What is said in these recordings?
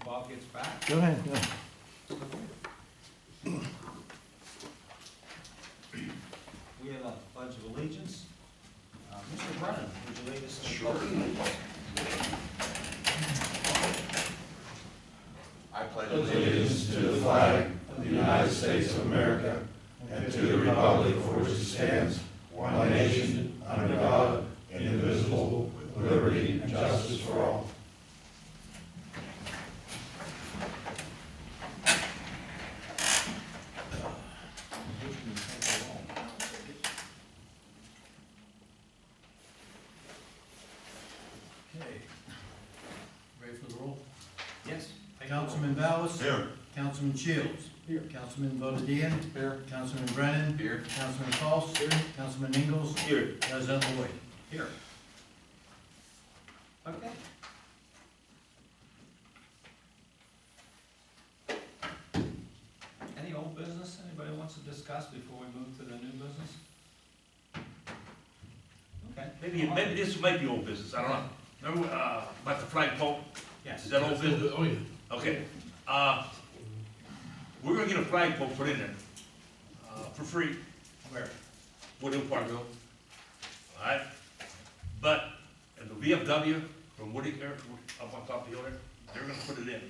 Bob gets back. Go ahead, go ahead. We have a pledge of allegiance. Mr. Brennan, would you lead us in the Sure. pledge of allegiance? I pledge allegiance to the flag of the United States of America and to the republic for which it stands, one nation, under God, indivisible, with liberty and justice for all. Okay. Ready for the roll? Yes. Councilman Ballas? Here. Councilman Shields? Here. Councilman Bodadian? Here. Councilman Brennan? Here. Councilman Foss? Here. Councilman Ingalls? Here. President Lloyd? Here. Okay. Any old business anybody wants to discuss before we move to the new business? Okay. Maybe this might be old business, I don't know. Remember, about the flagpole? Yes. Is that old business? Oh, yeah. Okay, we're gonna get a flagpole put in there, for free, Where? Woodhill Parkville. Alright, but, and the VFW from Woody, up on top of the hill there, they're gonna put it in,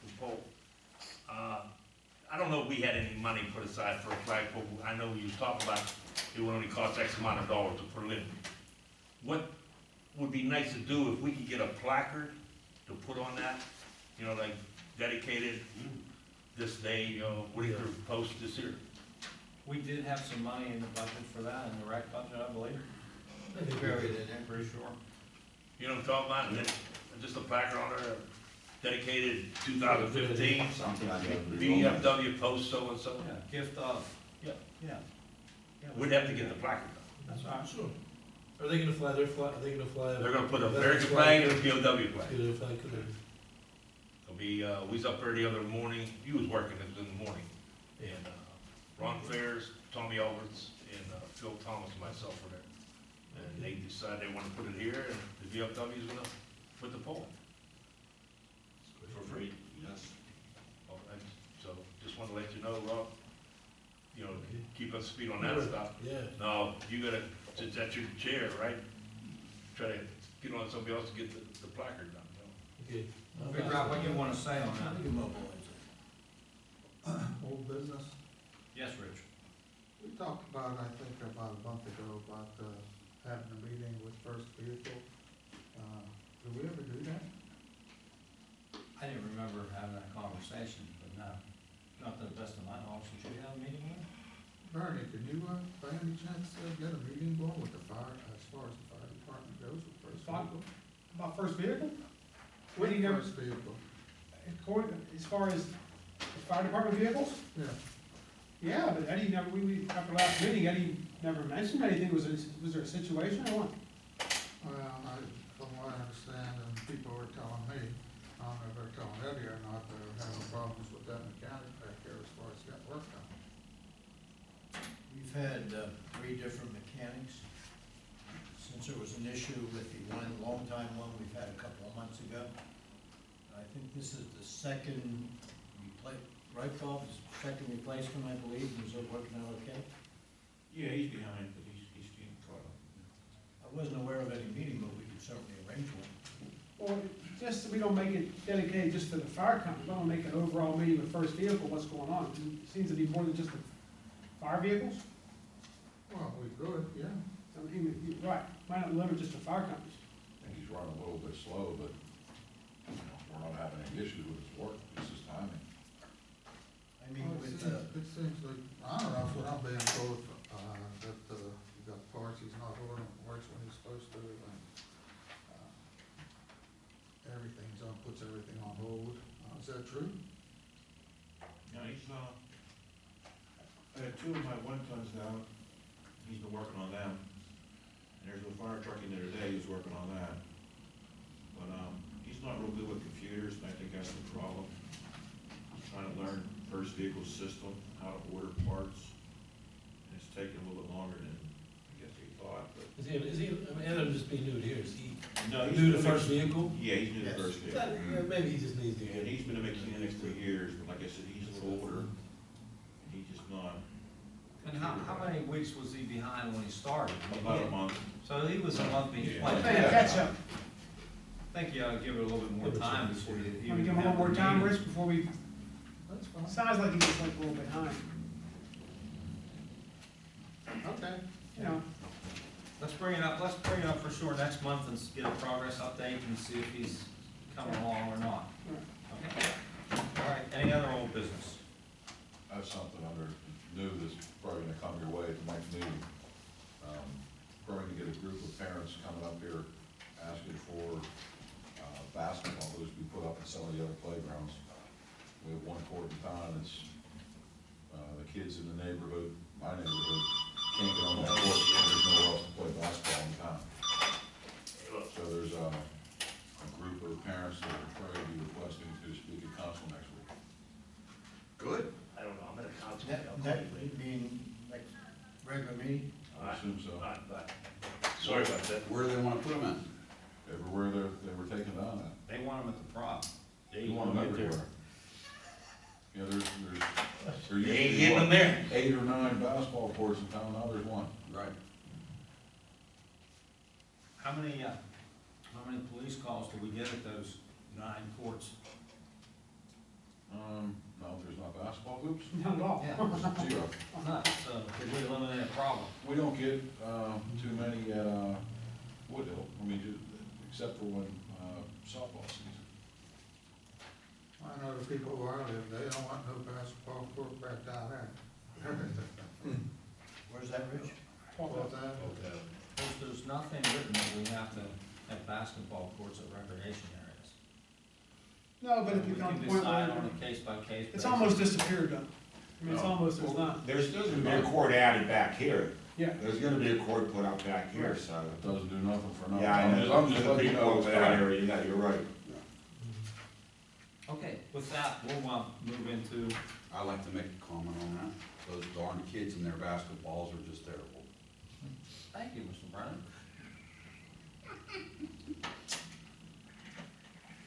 the pole. I don't know if we had any money put aside for a flagpole, I know you was talking about it would only cost X amount of dollars to put it in. What would be nice to do if we could get a placard to put on that, you know, like dedicated this day, you know, Whitaker Post this year. We did have some money in the budget for that, in the rec budget, I believe. Maybe buried in there. Pretty sure. You know what I'm talking about? And then just a placard on there, dedicated 2015, Something I got. VFW Post so-and-so. Yeah, gift of. Yeah. Yeah. Yeah, We'd have to get the placard done. That's all right. Sure. Are they gonna fly their flag, are they gonna fly? They're gonna put a American flag and a POW flag. Get a flag, could they? It'll be, we was up there the other morning, you was working, it was in the morning. And, Ron Fairs, Tommy Alberts, and, Phil Thomas and myself were there. And they decided they wanna put it here, and the VFW's gonna put the pole for free. Yes. Oh, and so, just wanna let you know, Rob, you know, keep us speed on that stuff. Yeah. No, you gotta, since that's your chair, right? Try to get on somebody else to get the placard done, you know? Okay. Figure out what you wanna say on I that. think mobilize it. Old business. Yes, Rich? We talked about, I think about a month ago, about having a meeting with First Vehicle. Did we ever do that? I didn't remember having that conversation, but no, not to the best of my knowledge. Did you have a meeting with him? Bernie, can you, by any chance, get a meeting going with the fire, as far as the fire department goes with First Fire- Vehicle? About first vehicle? What do you never, First Vehicle, as far as the fire department vehicles? yeah. Yeah, but Eddie never, after last meeting, Eddie never mentioned anything, was there a situation or what? Well, from what I understand, and people were telling me, I don't know if they're telling Eddie or not, they're having problems with that mechanic back there as far as getting work done. We've had 3 different mechanics. Since there was an issue with the one, long-time one we've had a couple of months ago. I think this is the second right, Bob? Second replacement, I believe. Is it working out okay? Yeah, he's behind, but he's getting caught up. I wasn't aware of any meeting, but we could certainly arrange one. Or just, so we don't make it dedicated just to the fire company, we don't make an overall meeting with first vehicle, what's going on? It seems to be more than just the fire vehicles. Well, we could, yeah. I mean, you're right, why not limit just to fire companies? I think he's running a little bit slow, but, you know, we're not having any issues with his work, it's his timing. I mean, Well, with, it seems like, I don't know, what I'm being told, that, you got parts, he's not ordering, works when he's supposed to, and, everything's on, puts everything on hold. Is that true? No, he's, I had 2 of my 1 tons down, he's been working on them. And there's a fire truck in there today, he was working on that. But, he's not real good with computers, and I think that's the problem. He's trying to learn First Vehicle system, how to order parts. And it's taking a little bit longer than I guess he thought, but Is he, I mean, Adam just being new here, is he No, he's Do been the a first mech- vehicle? Yeah, he's new to Yes. first vehicle. Maybe he just needs to And he's been a mechanic for years, but like I said, he's a little older, and he's just not, And how many weeks was he behind when he started? I mean, about he- a month. So he was a month behind. Yeah. I Playing catch up. think you ought to give it a little bit more time before you. Want to even give him a have little more the time, meeting. Rich, before we, That's fine. sounds like he's just like a little behind, Okay. you know. Let's bring it up for sure next month and get a progress update and see if he's coming along or not. Okay? All right, any other old business? I have something under new that's probably gonna come your way at the next meeting. We're going to get a group of parents coming up here asking for, basketball hoops to be put up in some of the other playgrounds. We have one court in town, it's, the kids in the neighborhood, my neighborhood, can't get on that court, because there's nowhere else to play basketball in town. So there's a group of parents that are probably be requesting to speak at council next week. Good. I don't know, I'm at a council. That would mean next regular meeting? I assume so. But, sorry about that. Where do they wanna put them Everywhere they were taken down at. They want him at the prop. You want them everywhere. Yeah, there They used to ain't be, getting them what, there. 8 or 9 basketball courts in town, now there's one. Right. How many police calls do we get at those 9 courts? No, there's not basketball hoops, Not at all. Yeah. 0. None, so did we eliminate a problem? We don't get, too many at, Woodhill, I mean, except for when, softball season. I know the people who I live, they don't want no basketball court back down there. Where's that, Rich? What's that? There's nothing written that we have to have basketball courts at recreation areas. No, but it We becomes can a point decide on where a case by case. it's basis. almost disappeared though. I mean, it's No. almost, there's not, There's gonna be a court added back here. yeah. There's gonna be a court put up back here, so. It doesn't do nothing for nothing. Yeah, I know. I'm just The letting you people know. over it's that coming. area, yeah, you're right. Okay, with that, we'll move into, I'd like to make a comment on that. Those darn kids and their basketballs are just terrible. thank you, Mr. Brennan.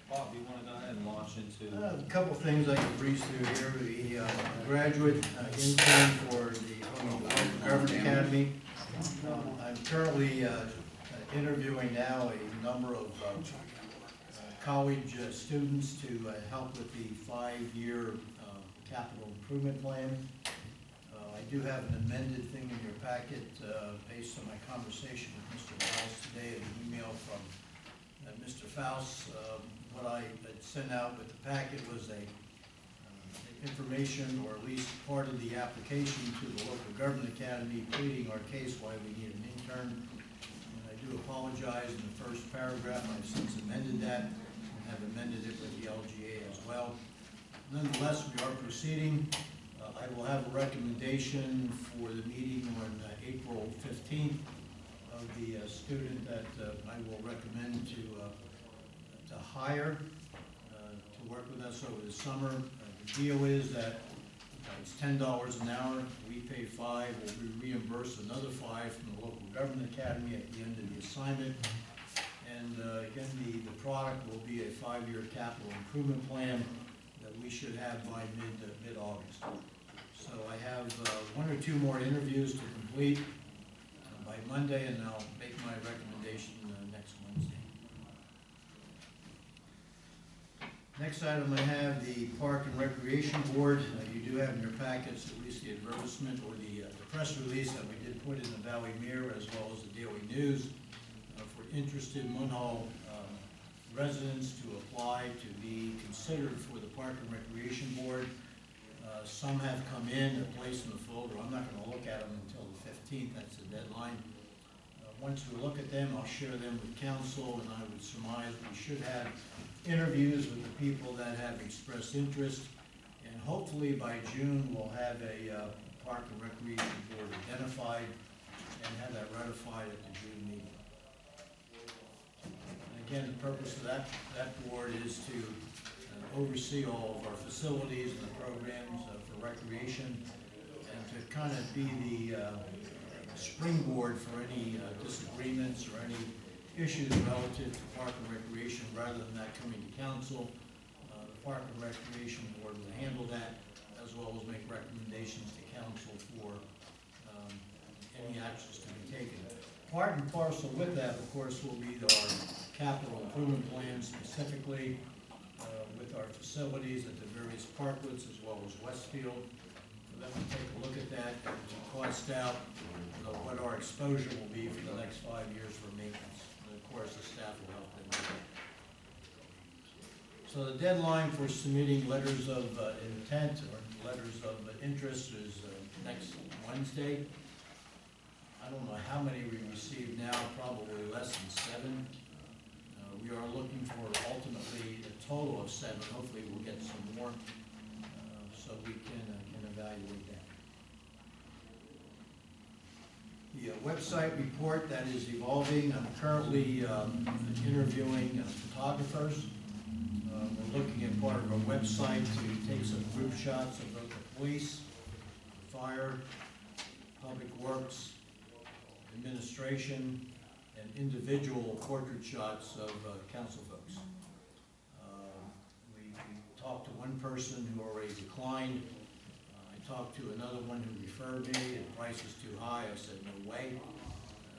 Bob, you wanna go ahead and launch into? A couple things I can breeze through here. The graduate intern for the Government Academy. I'm currently interviewing now a number of college students to help with the 5-year capital improvement plan. I do have an amended thing in your packet based on my conversation with Mr. Faust today, an email from Mr. Faust. What I had sent out with the packet was a information, or at least part of the application to the local government academy, pleading our case why we need an intern. And I do apologize, in the first paragraph, I've since amended that, and have amended it with the LGA as well. Nonetheless, we are proceeding. I will have a recommendation for the meeting on April 15th of the student that I will recommend to hire to work with us over the summer. The deal is that it's $10 an hour, we pay $5, we'll be reimbursed another $5 from the local government academy at the end of the assignment. And again, the product will be a 5-year capital improvement plan that we should have by mid-August. So I have 1 or 2 more interviews to complete by Monday, and I'll make my recommendation next Wednesday. Next item I have the Park and Recreation Board. You do have in your packets at least the advertisement or the press release that we did put in the Valley Mirror as well as the Daily News for interested Munhall residents to apply to be considered for the Park and Recreation Board. Some have come in and placed in the folder. I'm not going to look at them until the 15th, that's the deadline. Once we look at them, I'll share them with council, and I would surmise we should have interviews with the people that have expressed interest. And hopefully by June, we'll have a Park and Recreation Board identified and have that ratified at the June meeting. And again, the purpose of that board is to oversee all of our facilities and the programs for recreation, and to kind of be the springboard for any disagreements or any issues relative to Park and Recreation, rather than that coming to council, the Park and Recreation Board will handle that, as well as make recommendations to council for any actions to be taken. Part and parcel with that, of course, will be our capital improvement plan, specifically with our facilities at the various parklets as well as Westfield. For them to take a look at that and to cost out what our exposure will be for the next 5 years for maintenance. And of course, the staff will help them with that. So the deadline for submitting letters of intent or letters of interest is next Wednesday. I don't know how many we received now, probably less than 7. We are looking for ultimately a total of 7. Hopefully we'll get some more, so we can evaluate that. The website report, that is evolving. I'm currently interviewing photographers. We're looking at part of our website to take some group shots of both the police, fire, public works, administration, and individual portrait shots of council folks. We talked to one person who already declined. I talked to another one who referred me. The price was too high. I said, no way.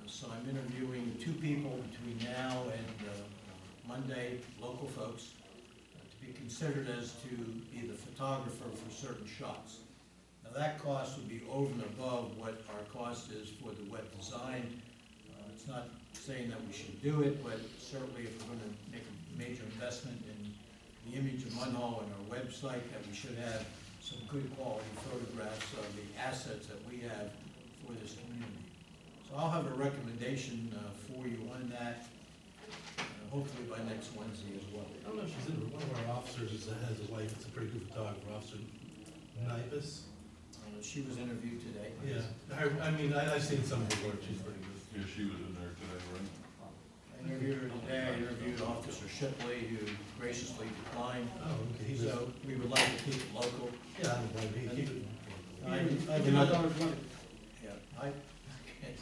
So I'm interviewing 2 people between now and Monday, local folks, to be considered as to be the photographer for certain shots. Now that cost would be over and above what our cost is for the web design. It's not saying that we should do it, but certainly if we're going to make a major investment in the image of Munhall and our website, that we should have some good quality photographs of the assets that we have for this community. So I'll have a recommendation for you on that, hopefully by next Wednesday as well. I don't know if she's in, one of our officers has a wife that's a pretty good photographer, Officer Nipus. She was interviewed today. Yeah, I've seen some of her work, she's pretty good. Yeah, she was in there today, right? I interviewed her today. I interviewed Officer Shipley, who graciously declined. Oh, okay. So we would like to keep it local. Yeah, I don't blame you. Keep it. I have You're not another, done with money. yeah, okay.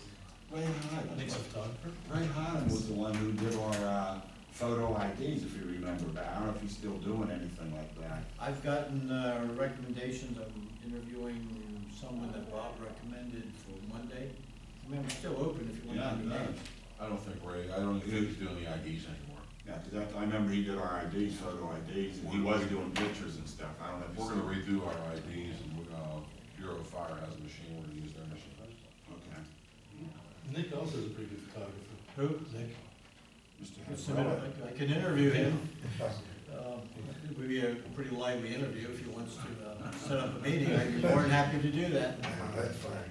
Ray Hyland. Next photographer? Ray Hyland was the one who did our photo IDs, if you remember that. I don't know if he's still doing anything like that. I've gotten recommendations. I'm interviewing someone that Bob recommended for Monday. I mean, I'm still open if you want to have me names. I don't think he's doing the IDs anymore. Yeah, because I remember he did our IDs, photo IDs, and he was doing pictures and stuff. I don't know if he's We're gonna still. redo our IDs, and Bureau of Fire has a machine, we're gonna use their machine. Okay. Nick also is a pretty good photographer. Who? Nick? Mr. Good Hadrow. submit. I can interview him. It would be a pretty lively interview if he wants to set up a meeting. I'd be more than happy to do that. That's fine.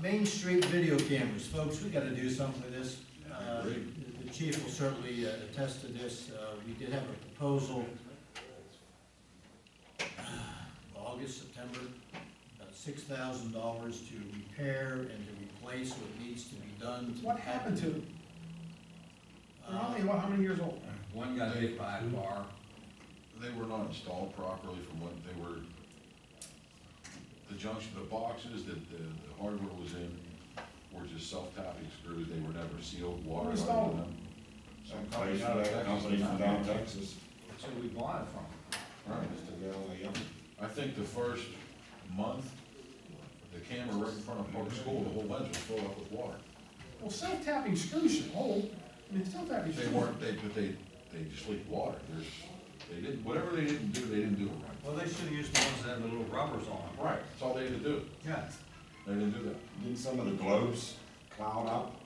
Main Street video cameras, folks, we gotta do something with this. Yeah, I agree. The chief will certainly attest to this. We did have a proposal, August, September, about $6,000 to repair and to replace what needs to be done. What happened to them? They're only, how many years old? One got hit by a car. They were not installed properly from what they were, the junction, the boxes that the hardware was in were just self-tapping screws, they were never sealed, water. Who installed them? Some place, company from down Texas. That's who we bought it from. Right. Mr. Gallo, I think the first month, the camera right in front of public school, the whole lens was filled up with water. Well, self-tapping screws should hold. I mean, self-tapping They screws. weren't, they just leaked water, they didn't, whatever they didn't do it right. Well, they should have used the ones that had the little rubbers on them. Right, that's all they had to do, Yeah. they didn't do that, Didn't some of the globes cloud up,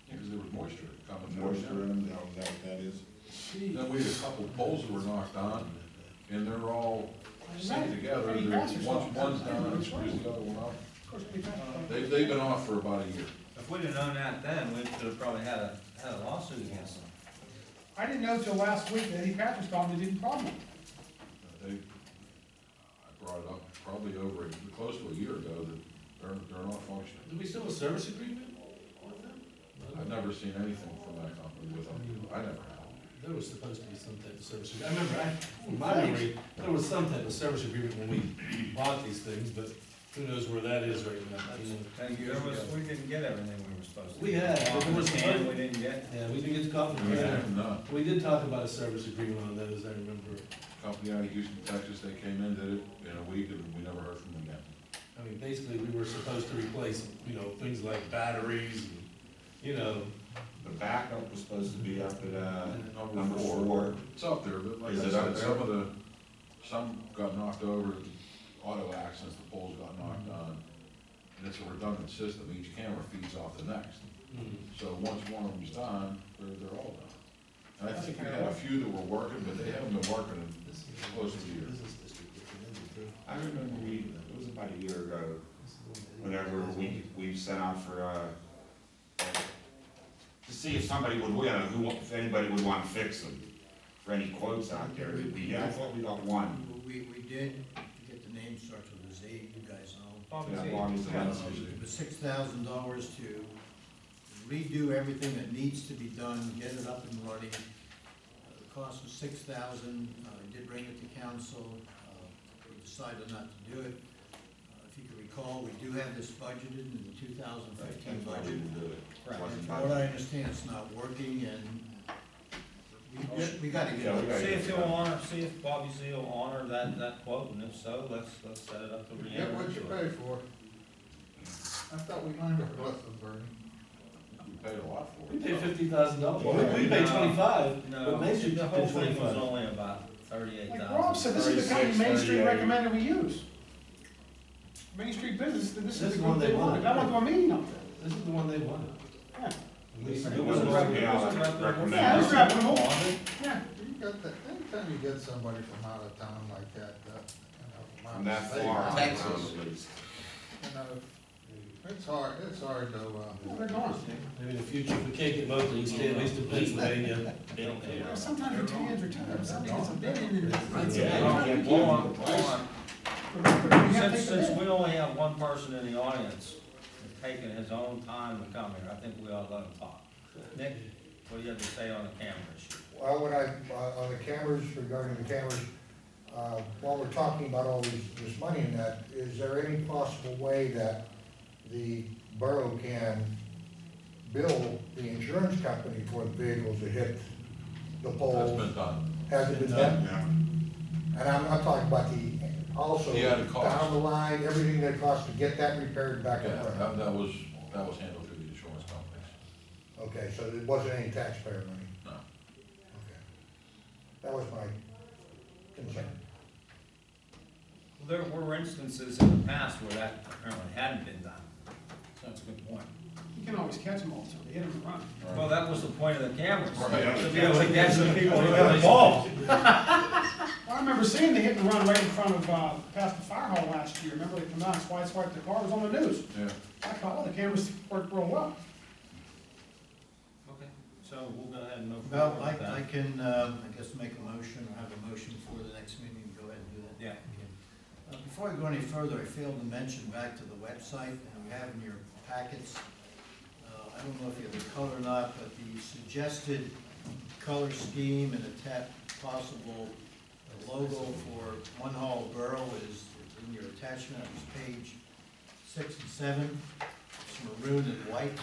because there was moisture coming through. moisture in them, you know, is that what that is? Then we had a couple poles that were knocked on, and they're all synced together, Any passers off. one's down and screws the other one up. Of course, any passers. They've been off for about a year. If we'd have known that then, we could have probably had a lawsuit against them. I didn't know till last week that any passers told me they didn't problem. I brought it up probably close to a year ago, that they're not functioning. Do we still have a service agreement with them? I've never seen anything from that company with them, I never have. There was supposed to be some type of service agreement. I remember, from my memory, there was some type of service agreement when we bought these things, but Who knows where that is right now? you know? 10 years ago. We didn't get everything we were supposed to. We had, but there was The some- can we didn't get. Yeah, we did get a couple. No, We did talk about a service agreement on those, I remember. company out of Houston, Texas, they came in, did it in a week, and we never heard from them again. I mean, basically, we were supposed to replace, you know, things like batteries and, you know, The backup was supposed to be up at, number 4. It's up there, but like Is I it up said, there? some got knocked over, auto accidents, the poles got knocked on. And it's a redundant system, each camera feeds off the next. So once one of them's done, they're all done. And I think we had a few that were working, but they haven't been working in close to a year. business district at the end of the day. I remember it was about a year ago, whenever we sent out for, to see if somebody would, if anybody would want to fix them, for any quotes out there. I thought we got one. We did, get the name starts with a Z, you guys know. Yeah, Bobby's the one. It was $6,000 to redo everything that needs to be done, get it up and running. The cost was $6,000, I did bring it to council, we decided not to do it. If you can recall, we do have this budgeted in the 2015 That's why we budget. didn't do it. Right. Wasn't From what I understand, it's not working, and we gotta Yeah, get we it. gotta See if he'll honor, see if Bobby Z will honor that quote, and if so, let's set it up to re Get what you pay for. I thought we learned our lesson, Bernie. We paid a lot for We it. paid $50,000. Well, We paid no. 25, No, but Main Street the paid whole thing was 25. only about 38,000. Like Rob said, this is the company 36, Main Street 38. recommended we use. Main Street Business, this This is is the one group they they wanted. wanted. I went to a meeting up there. This is the one they wanted. Yeah. At least- It was recommended. Yeah, it was Recommended. reputable. You Yeah. got that, anytime you get somebody from out of town like that, you know, From that state, far, Texas, around at least. you know, it's hard to, Well, they're gone. Maybe in the future, if we can't get Mosley, you stay at least in Pennsylvania. They don't care. Sometimes the TNs are tired, sometimes it's a bit in it. Yeah. Hold on, hold on. You have to Since take the bid. we only have one person in the audience taking his own time to come here, I think we ought to let him talk. Nick, what do you have to say on the camera issue? Well, on the cameras, regarding the cameras, while we're talking about all this money in that, is there any possible way that the borough can bill the insurance company for the vehicles that hit the That's poles? been done. Has it been done? And I'm talking about also Yeah, the cost. down the line, everything that costs to get that repaired back Yeah, and running. that was handled through the insurance companies. Okay, so it wasn't any taxpayer money? No. Okay. That was my concern. There were instances in the past where that apparently hadn't been done. So that's a good point. You can always catch them all, so they hit them and run. Well, that was the point of the cameras. Right. To be able to catch the people who got involved. Well, I remember seeing the hit and run right in front of, past the fire hall last year. Remember they come out and swipe the car, it was on the news. Yeah. I thought, oh, the cameras worked real well. Okay, so we'll go ahead and move Well, forward with that. I can, I guess, make a motion, or have a motion for the next meeting, go ahead and do that. Yeah. Okay. Before I go any further, I failed to mention back to the website, and we have in your packets, I don't know if you have the color or not, but the suggested color scheme and possible logo for One Hall Borough is in your attachment, it's page 6 and 7. It's maroon and white.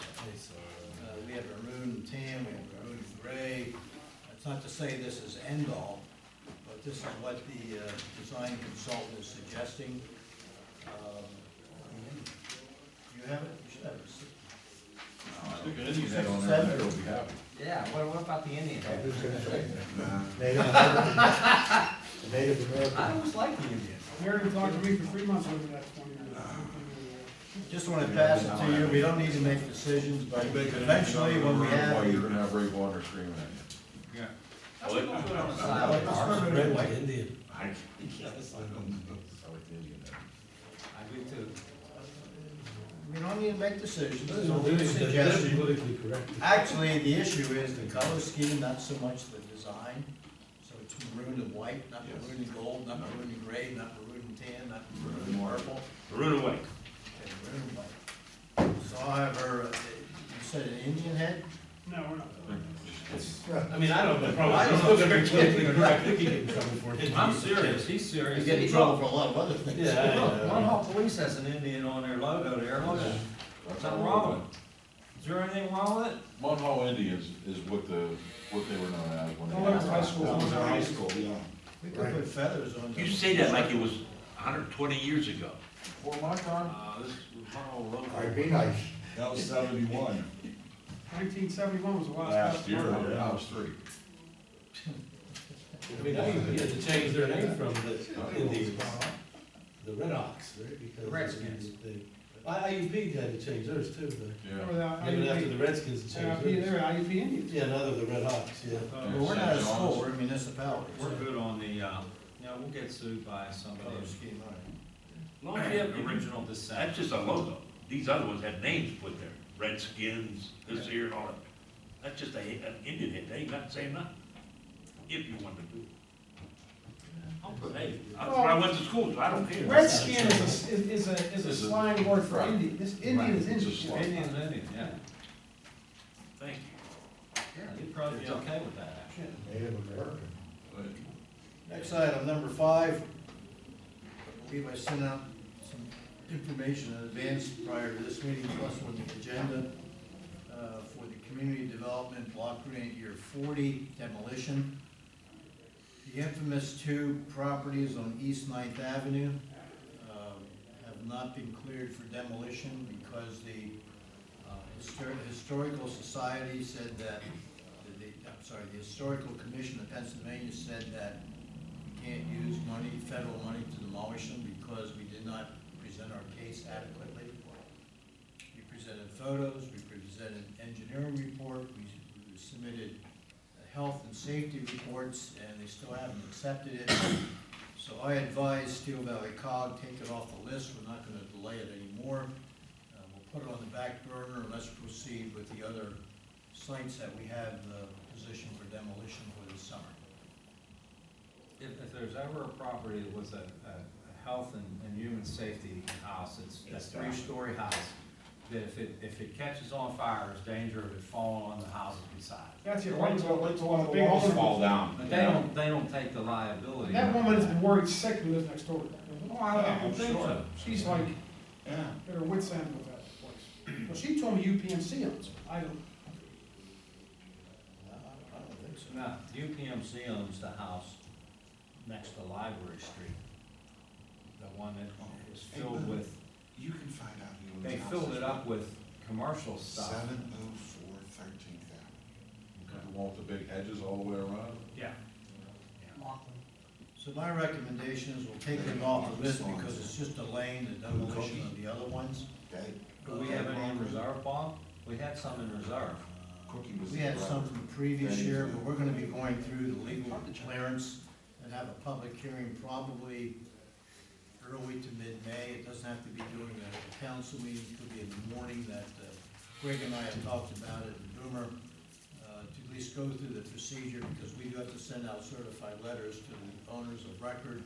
We have maroon and tan, we have maroon and gray. That's not to say this is end all, but this is what the design consultant is suggesting. You have it? You should have it. Stick an Indian head on there, they'll be happy. Yeah, what about the Indian I head? was just gonna say, Nah. Native American. I always like the Indian. Mary talked to me for 3 months over that 20 minutes. Just want to pass it to you, we don't need to make decisions, but eventually, when we have. Why you're gonna have Ray Warner screaming at you. Yeah. Well, it- Put it on the I side. like this maroon Red, and white, white. Indian. I guess, I don't know. I like the Indian head. I do too. We don't need to make decisions, it's Those only a are suggestion. politically correct. Actually, the issue is the color scheme, not so much the design. So it's maroon and white, not Yes. maroon and gold, not maroon and gray, not maroon and tan, not maroon and purple. Maroon and white. Okay, maroon and white. So however, you said an Indian head? No, we're not. Just I mean, I don't have a problem, I still gonna be clicking, I think he get in trouble for it. I'm serious, he's You serious. get in trouble for a lot of other things. Yeah, I Look, know. Munhall Police has an Indian on their logo there, look at it. Nothing wrong with it. Is there anything wrong with it? Munhall Indians is what they were known as when they. Oh, that's high school. That was our high school, yeah. We could put feathers on. You say that like it was 120 years ago. For my time, This was Munhall logo. I'd be nice. That was 71. 1971 was the last. Last year, I was 3. I mean, I even had to change their name from the Indians, the Red Ox, right? Because The Redskins. IUP had to change theirs too, but Yeah. even after the Redskins changed theirs. They're IUP Indians. Yeah, now they're the Red Hawks, yeah. But we're not a school, we're a municipality. We're good on the, we'll get sued by somebody. Color scheme, all right. As long as you have original descent. That's just a logo. These other ones had names put there, Redskins, this here and all that. That's just an Indian hit, they ain't got to say nothing, if you want to do it. Hey, that's where I went to school, so I don't care. Redskin is a Is a- slang word for right. Indian. This Indian is Right, it's a Indian. slang. Indian, Indian, yeah. Thank you. Yeah, you'd probably be okay with that, actually. Native American. Next item, number 5. I believe I sent out some information in advance prior to this meeting, plus on the agenda, for the Community Development Block Grant Year 40 demolition. The infamous 2 properties on East 9th Avenue have not been cleared for demolition because the Historical Society said that, the Historical Commission of Pennsylvania said that we can't use money, federal money to demolish them because we did not present our case adequately. We presented photos, we presented engineering report, we submitted health and safety reports, and they still haven't accepted it. So I advise Steel Valley COG, take it off the list, we're not gonna delay it anymore. We'll put it on the back burner, and let's proceed with the other sites that we have positioned for demolition for this summer. If there's ever a property that was a health and human safety house, it's a 3-story house, that if it catches on fire, there's danger of it falling on the houses beside. That's your Wait right till, wait till one of the Big walls old- fall down. But they don't take the liability. That woman has been worried sick who lives next door. Oh, I Yeah, don't I'm think sure. so. She's like, Yeah. at her wit's end with that place. Well, she told me UPMC owns it. I don't. I don't think so. Now, UPMC owns the house next to Library Street. The one that was filled with, You can find out who owns they houses. filled it up with commercial stuff. 704 13th Avenue. You want the big hedges all the way around? Yeah. So my recommendation is we'll take them off the list because it's just delaying the demolition of the other ones. Okay, Do we have any in reserve, Bob? We had some in reserve. Cookie was. We had some from the previous year, but we're gonna be going through the legal clearance and have a public hearing probably early to mid-May. It doesn't have to be during the council meeting, it could be in the morning that Greg and I have talked about it in Boomer, to at least go through the procedure, because we do have to send out certified letters to the owners of record,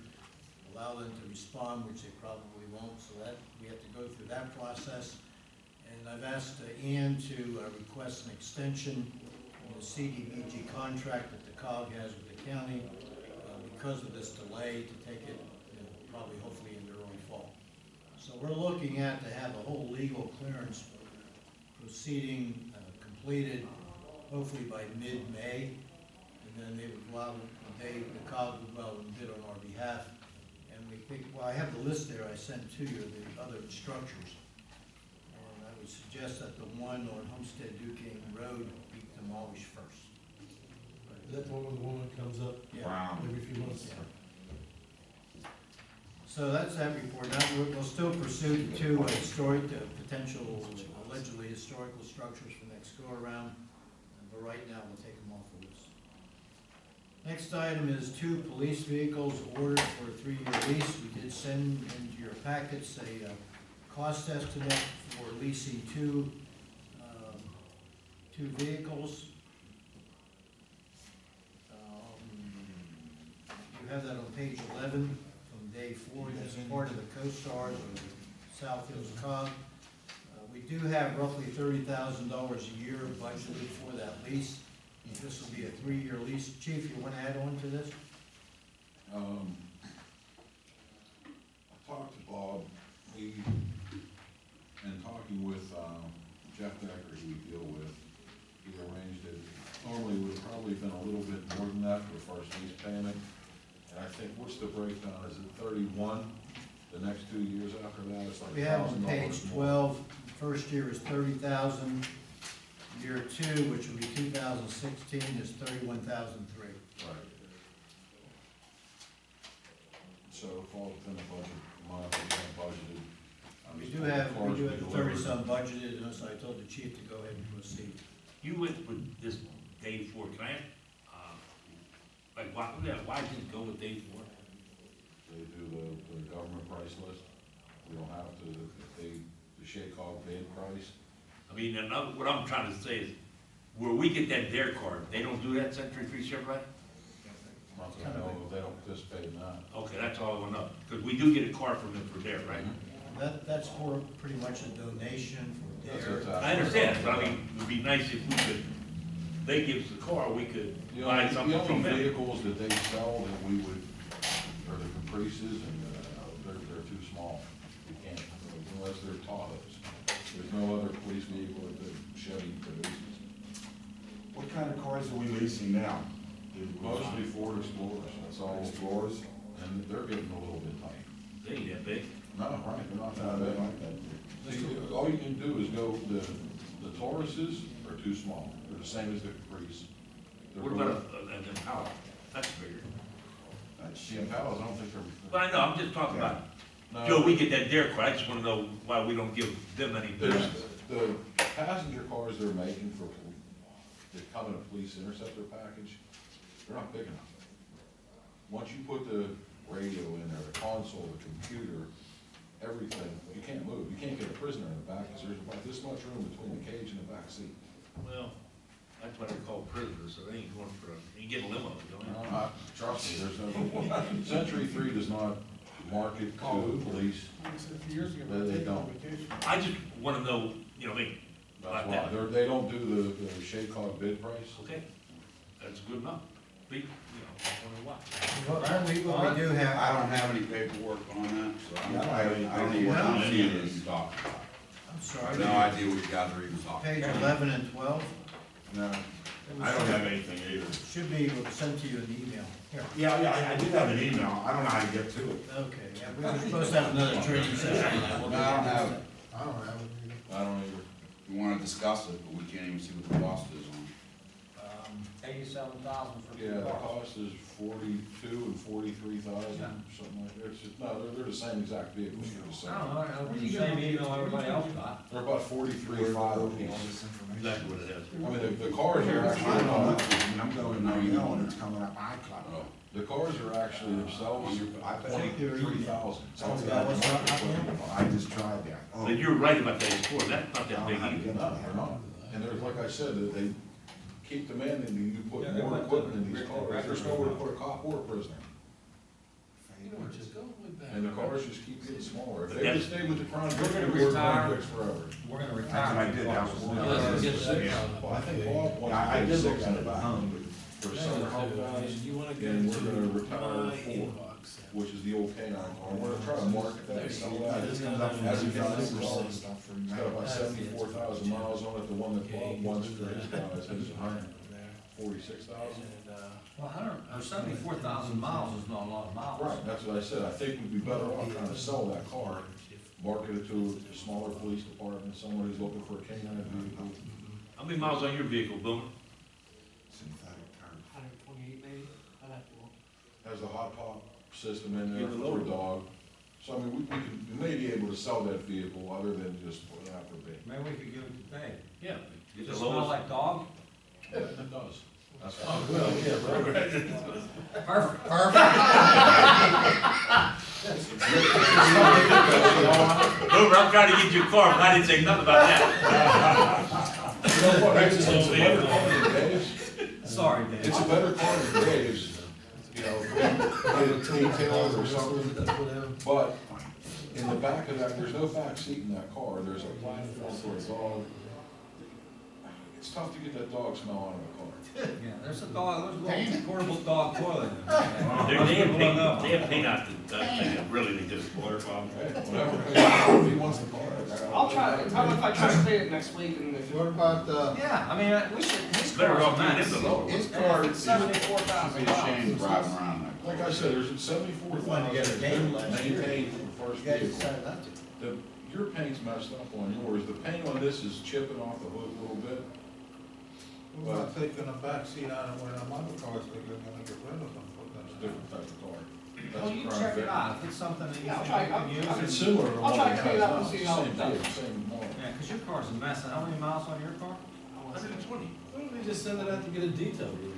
allow them to respond, which they probably won't, so that, we have to go through that process. And I've asked Ann to request an extension on the CDBG contract that the COG has with the county because of this delay, to take it, probably hopefully in the early fall. So we're looking at to have a whole legal clearance proceeding completed hopefully by mid-May. And then they would go out, the COG would go out and bid on our behalf. And we think, well, I have the list there I sent to you, the other structures. And I would suggest that the one on Homestead Duquesne Road be demolished first. Is that the one where the woman comes up Yeah. Brown. every few months? So that's that report. Now, we'll still pursue the 2 potential allegedly historical structures for next go-around, but right now we'll take them off the list. Next item is 2 police vehicles ordered for a 3-year lease. We did send into your packets a cost estimate for leasing 2 vehicles. You have that on page 11 from day 4. That's part of the CoStars or the South Hills COG. We do have roughly $30,000 a year budgeted for that lease. This will be a 3-year lease. Chief, you wanna add on to this? I talked to Bob, and talking with, Jeff Decker, who we deal with, he arranged it. Normally, it would have probably been a little bit more than that for the first lease payment. And I think, what's the breakdown, is it 31? The next 2 years after that, it's like We have on $1,000 page more. 12, first year is 30,000. Year 2, which will be 2016, is 31,003. Right. So it falls within the budget, month, we have budgeted. We do have 30-some budgeted, and so I told the chief to go ahead and proceed. You went with this Dave Ford, can I ask, like, why didn't you go with Dave Ford? They do the government price list. We don't have to, the Shaycog bid price. I mean, and what I'm trying to say is, where we get that dare card, they don't do that Century 3 Chevrolet? Not that I know of, they don't participate in that. Okay, that's all I want to know, because we do get a card from them for dare, right? That's for pretty much a donation for That's DARE. it. I understand, but I mean, it would be nice if we could, they give us the car, we could buy something The from only them. vehicles that they sell that we would, are the Caprices, and they're too small. We can't, unless they're Tahoes. There's no other police vehicle that Chevy produces. What kind of cars are we leasing now? Mostly Ford Explorers, that's all. Explorers? And they're getting a little bit tight. They ain't that big. No, right, they're not No, that they big. like that. See, all you can do is go, the Tauruses are too small. They're the same as the Caprice. They're What about an Impala? That's bigger. The Impalas, I don't think they're. But I know, I'm just talking about, No. Joe, we get that dare card, I just want to know why we don't give them any There's, business. the passenger cars they're making for, that come in a police interceptor package, they're not big enough. Once you put the radio in there, the console, the computer, everything, you can't move. You can't get a prisoner in the back, because there's about this much room between the cage and the back seat. Well, that's what they're called prisoners, so they ain't going for, you get a limo, don't you? Trust me, there's no, Century 3 does not market to police. A few years ago, They they don't. vacation. I just want to know, you know, what I mean, That's about why, that. they don't do the Shaycog bid price. Okay, that's good enough. We, you know, I wonder why. What we do have. I don't have any paperwork on that, so Yeah, I I don't know what don't any of this is talking about. I'm I sorry. have no idea what you guys are even talking Page about. 11 and 12. No. I don't have anything either. Should be sent to you in the email. Here. Yeah, I did have an email. I don't know how to get to it. Okay, yeah, we were supposed to have another training session on that. We'll No, I don't get have into it. I don't have it either. I don't either. We wanna discuss it, but we can't even see what the cost is on it. that. 87,000 for Yeah, two the cars. cost is 42 and 43,000, something like that. It's just, no, they're the same exact vehicles, they're the I same. don't know, it'll be the same email everybody else got. They're about 43.5 apiece. Exactly what it is. I mean, the cars are actually not, I'm going to email and it's coming up iCloud. Oh, the cars are actually themselves I bet. 23,000. Sounds That was not happening? I just tried that. Oh. But you're right about that before, that's not I that don't big know how to either. get to No, that. they're not. And there's, like I said, that they keep demanding that you put Yeah, they more want equipment the in these cars. There's nowhere to put a cop or a prisoner. And the cars just keep getting smaller. If But they that's- just stay with the Crown Vic, We're gonna we're retire. Crown Vics forever. We're gonna That's what I retire. did, that was one. Well, I think Bob wants Yeah, I to did get look 6 at in it the at back home, for summer help guys, and we're gonna retire 4, which is the old K-9 car. We're gonna try to market that, sell that. This comes up As from a guy, $50 stuff for It's got about 74,000 miles on it. The one that Bob wants for his guys has 146,000. Well, 74,000 miles is not a lot of miles. Right, that's what I said. I think we'd be better off trying to sell that car, market it to a smaller police department, someone who's looking for a K-9 vehicle. How many miles on your vehicle, Boomer? Synthetic tires. 128 maybe, I'd have to look. Has the hot top system in there Yeah, the for lower a dog. So I mean, we may be able to sell that vehicle other than just put it out for bid. Maybe we could give it to Dave. Yeah. Does The it smell lowest. like dog? It does. That's Oh, fine. well, yeah, Perfect. Boomer, I'm trying to get you a car, but I didn't say nothing about that. You know what, it's a better car than Dave's. Sorry, Dave. It's a better car than Dave's, you know, get it detailed or something. But in the back of that, there's no back seat in that car. There's a platform for a dog. It's It's tough to get that dog smell out of a car. Yeah, there's a little portable dog toilet in there. They have paint out the thing, really, they just water bomb. Whatever, if he wants the car. I'll try, how about if I try to clean it next week and if. What about, Yeah, I mean, we should, his Better car's off a doing mess. them the lower His ones. car is Should $74,000. be ashamed driving around like Like that. I said, there's 74,000. We wanted to get a date last year. Maintained for the first You guys vehicle. decided not to. Your paint's messed up on yours, the paint on this is chipping off the hood a little bit. what about taking a backseat out of one of them other cars, they're gonna get rid of them, put them It's a in. different type of car. That's Well, a you Crown check it Vic. out, if it's something that you Yeah, I'll think try- you can use. It's similar to I'll what try he to clean it has up and now. see how it Same does. deal, same model. Yeah, cause your car's a mess, and how many miles on your car? 120. Why don't we just send it out to get a detail review?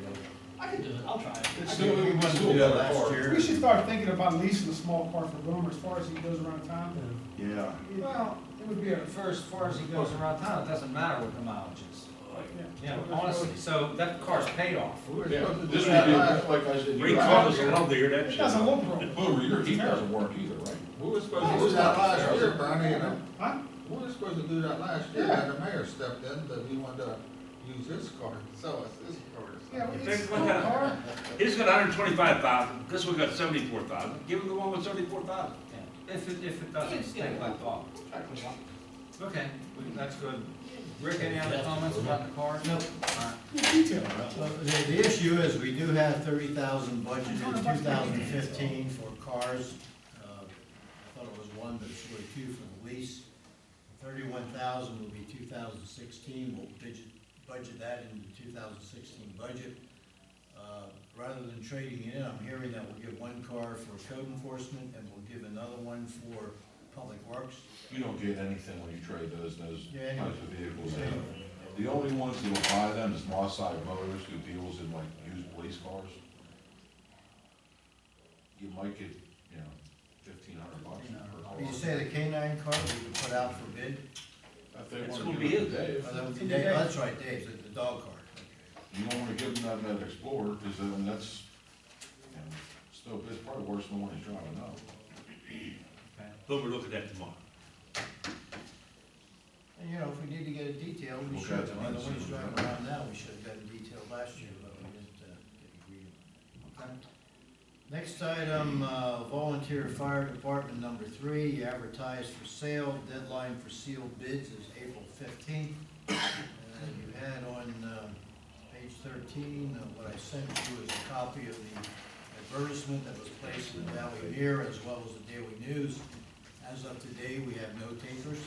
I can do it, I'll try it. It's I still, think we it's wanted to still do a that better last car. year. We should start thinking about leasing a small car for Gomer as far as he goes around town. Yeah. Well, It would be a, as far as he goes around town, it doesn't matter what the mileage is. yeah. Yeah, honestly, so that car's paid off. We were Yeah, supposed to this do would that be, last, like I said, Ray you're Carlos right. will love to hear that It shit. doesn't look wrong. Boomer, your heat doesn't work either, right? we were supposed to do that last year, Bernie, and Huh? we were supposed to do that last year, and the mayor stepped in, but he wanted to use his car, to sell us his car. Yeah, well, If it's a they small look at it- car. He's got 125,000, this one got 74,000, give him the one with 74,000. Yeah. If it doesn't stink like dog. Try to clean it up. Okay, that's good. Rick, any other comments about the car? Nope. Alright. Yeah, detail. Well, the issue is, we do have 30,000 budgeted in 2015 for cars. I thought it was one, but it's really two for the lease. 31,000 will be 2016, we'll budget that in the 2016 budget. Rather than trading it in, I'm hearing that we'll give one car for code enforcement, and we'll give another one for public works. You don't get anything when you trade those Yeah, types of vehicles in. Same. The only ones who will buy them is Northside Motors, who deals in like used police cars. You might get, you know, $1,500 per car. You say the K-9 car we can put out for bid? If they That's wanna gonna give be it it. to Dave, Oh, that would be Dave, oh, that's right, Dave's, the dog car. you don't wanna give them that Explorer, cause then that's, you know, still, it's probably worse than the one he's driving now. But we'll look at that tomorrow. And, you know, if we need to get a detail, we Look should. at it, I mean, the see ones what driving we got. around now, we should have gotten detailed last year, but we didn't, get agreement. Okay. Next item, volunteer fire department number 3, advertised for sale, deadline for sealed bids is April 15th. You had on, page 13, what I sent you is a copy of the advertisement that was placed in the Valley Mirror as well as the Daily News. As of today, we have no takers.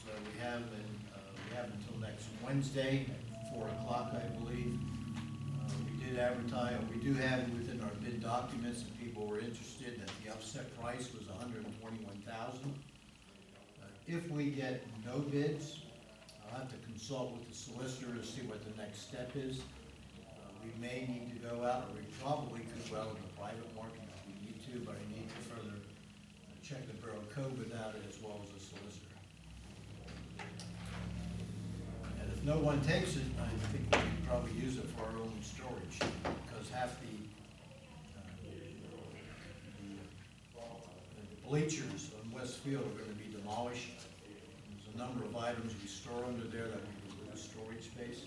So we have until next Wednesday, at 4 o'clock, I believe. We did advertise, we do have within our bid documents that people were interested, that the upset price was $121,000. If we get no bids, I'll have to consult with the solicitor to see what the next step is. We may need to go out, or we probably could go out in the private market if we need to, but I need to further check the Borough Code without it as well as the solicitor. And if no one takes it, I think we could probably use it for our own storage, because half the bleachers on Westfield are gonna be demolished. There's a number of items we store under there that we could lose storage space.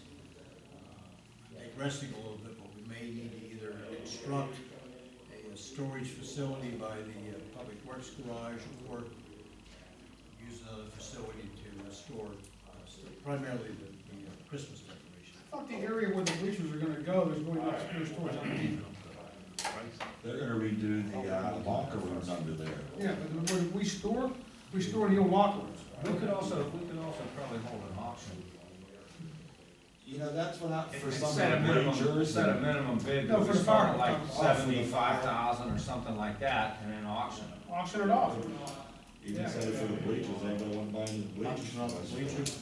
Digressing a little bit, but we may need to either construct a storage facility by the Public Works garage, or use another facility to store primarily the Christmas decorations. I thought the area where the bleachers are gonna go, there's going to be no storage underneath them. They're gonna redo the locker rooms under there. Yeah, but where we store in the old locker rooms. We could also probably hold an auction. You know, that's what I, for And some set a of the minimum, bleachers. set a minimum bid, No, that for would the start fire. at like Oh, for the 75,000 or something like that, and then auction. Auction it off. Even say for the bleachers, anybody want to buy any bleachers? Option on the bleachers.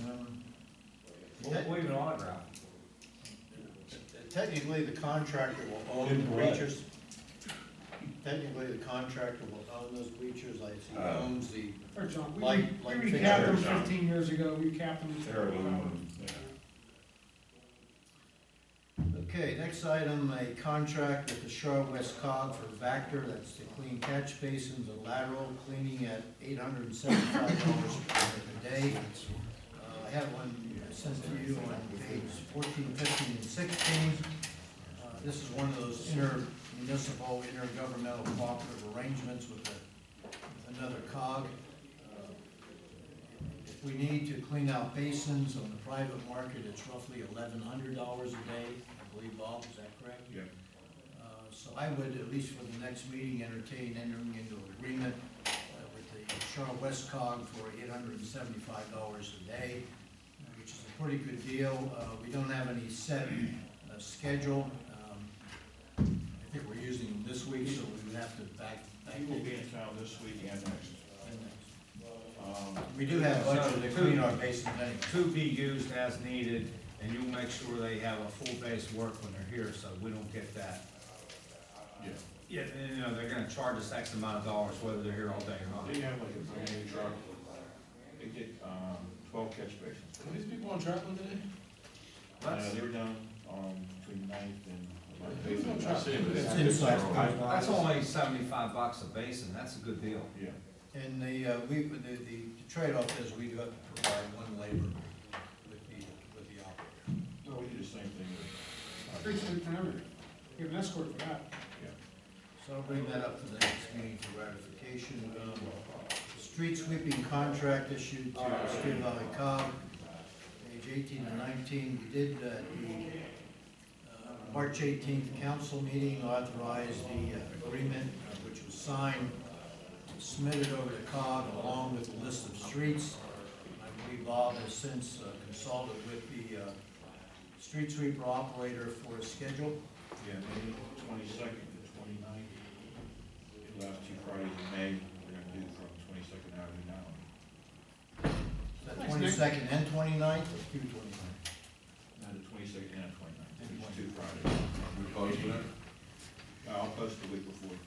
We'll even autograph. Technically, the contractor will own the bleachers. Technically, the contractor will own those bleachers, like he owns the, Or John, we Like recapped them fixtures. 15 years ago, we capped them. They're aluminum. okay, next item, a contract with the Charlotte West Cog for Vector, that's to clean catch basins and lateral cleaning at $875 per day. I have one sent to you on page 14, 15, and 16. This is one of those intermunicipal, intergovernmental cooperative arrangements with another cog. If we need to clean out basins on the private market, it's roughly $1,100 a day, I believe, Bob, is that correct? Yeah. So I would, at least for the next meeting, entertain entering into an agreement with the Charlotte West cog for $875 a day, which is a pretty good deal. We don't have any set schedule. I think we're using them this week, so we would have to back. He will be in town this week and next. We do have budget to clean our basins anyway. To be used as needed, and you'll make sure they have a full day's work when they're here, so we don't get that. Yeah. Yeah, and, you know, they're gonna charge us X amount of dollars whether they're here all day or not. They have like a brand new truck. They get, 12 catch basins. Are these people on track with today? They were down, between 9th and. Who's on track? It's inside. That's only $75 a basin, that's a good deal. Yeah. And the trade-off is we do have to provide one labor with the operator. No, we do the same thing. Street sweep and everything. You have an escort for that. So I'll bring that up to the next meeting for ratification. Street sweeping contract issued to Steel Valley Cog, page 18 and 19. We did, the March 18th council meeting authorized the agreement, which was signed, submitted over to COG along with a list of streets. I believe Bob has since consulted with the street sweeper operator for a schedule. Yeah, May 22nd to 29th. The last 2 Fridays in May, we're gonna do from 22nd Avenue now. Is that 22nd and 29th, or 2/29th? No, the 22nd and 29th, And these 2 29th. Fridays. We posted it? I'll post the week before.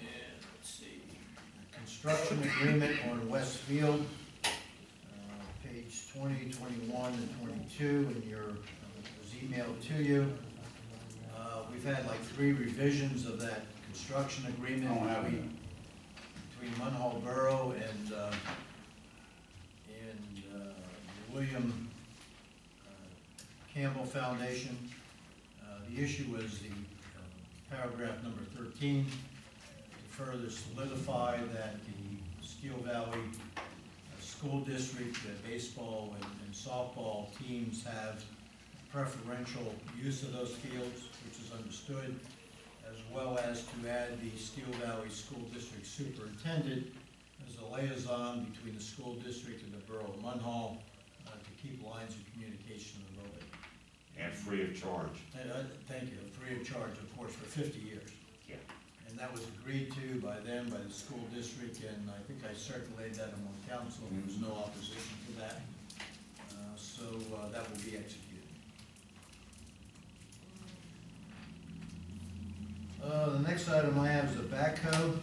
And let's see, construction agreement on Westfield, page 20, 21, and 22, and it was emailed to you. We've had like 3 revisions of that construction agreement I don't have it. between Munhall Borough and William Campbell Foundation. The issue was the paragraph number 13, to further solidify that the Steel Valley School District baseball and softball teams have preferential use of those fields, which is understood, as well as to add the Steel Valley School District Superintendent as a liaison between the school district and the Borough of Munhall to keep lines of communication in the building. And free of charge. Thank you, free of charge, of course, for 50 years. Yeah. And that was agreed to by them, by the school district, and I think I circulated that among council, and there was no opposition to that. So that will be executed. The next item I have is a backhoe.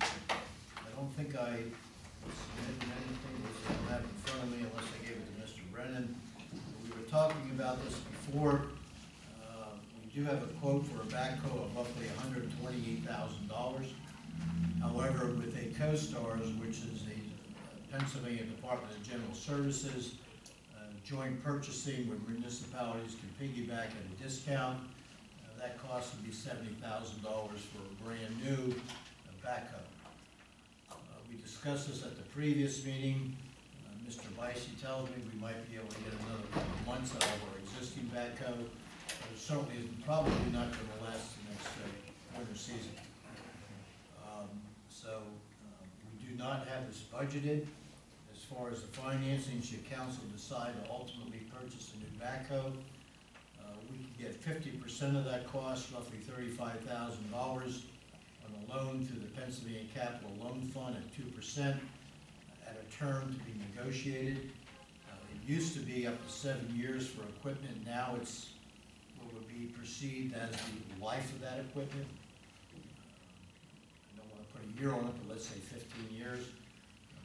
I don't think I submitted anything, because I don't have it in front of me unless I gave it to Mr. Brennan. We were talking about this before. We do have a quote for a backhoe of roughly $128,000. However, with a CoStars, which is a Pennsylvania Department of General Services, joint purchasing where municipalities can piggyback at a discount, that cost would be $70,000 for a brand new backhoe. We discussed this at the previous meeting. Mr. Bicey tells me we might be able to get another couple of months out of our existing backhoe. But it certainly is probably not going to last the next winter season. We do not have this budgeted. As far as the financing, should council decide to ultimately purchase a new backhoe, we could get 50% of that cost, roughly $35,000, on a loan through the Pennsylvania Capital Loan Fund at 2%, at a term to be negotiated. It used to be up to 7 years for equipment. Now it's what would be perceived as the life of that equipment. I don't want to put a year on it, but let's say 15 years.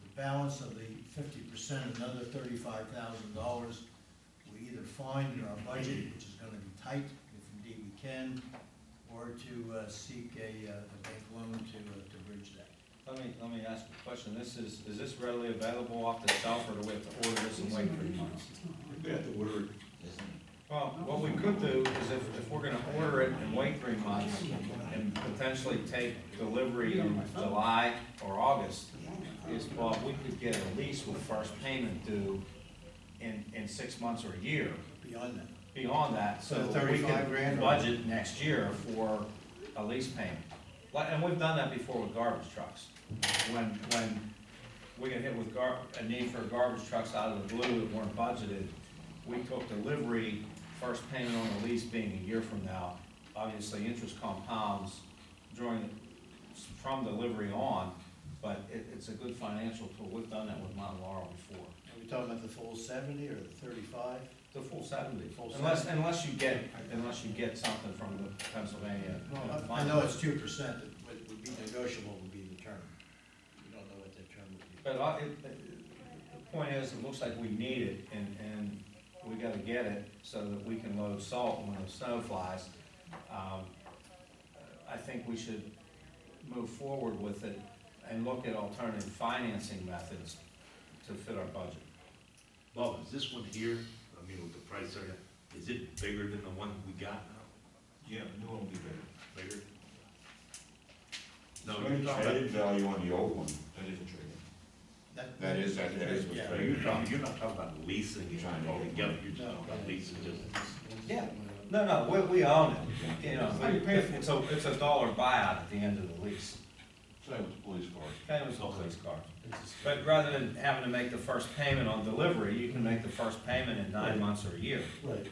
The balance of the 50%, another $35,000, we either find in our budget, which is going to be tight, if indeed we can, or to seek a bank loan to bridge that. Let me ask a question. Is this readily available off the shelf, or do we have to order this and wait 3 months? We have to order it. Well, what we could do is if we're gonna order it and wait 3 months and potentially take delivery in July or August, is, well, we could get a lease with first payment due in 6 months or a year. Beyond that. So So that we 35 can grand or- budget next year for a lease payment. And we've done that before with garbage trucks. When we get hit with a need for garbage trucks out of the blue that weren't budgeted, we took delivery, first payment on the lease being a year from now. Obviously, interest compounds from delivery on, but it's a good financial tool. We've done that with Mount Laurel before. Are we talking about the full 70 or the 35? The full 70, Full unless you get something from the Pennsylvania. I know it's 2%, but would be negotiable would be the term. We don't know what that term would be. But the point is, it looks like we need it, and we gotta get it so that we can load salt when the snow flies. I think we should move forward with it and look at alternative financing methods to fit our budget. Bob, is this one here, I mean, with the price there, is it bigger than the one we got now? Yeah, the new one will be better. Bigger? No, No, you're talking about, traded value on the old one. That is a trade-in. That is what's Yeah. traded. you're not talking about leasing it Trying to- altogether, you're just talking about leasing just. Yeah. No, we own it, you know, How you pay for it? it's a dollar buyout at the end of the lease. Same with the police cars. Same as the police car. But rather than having to make the first payment on delivery, you can make the first payment in 9 months or a year. Right.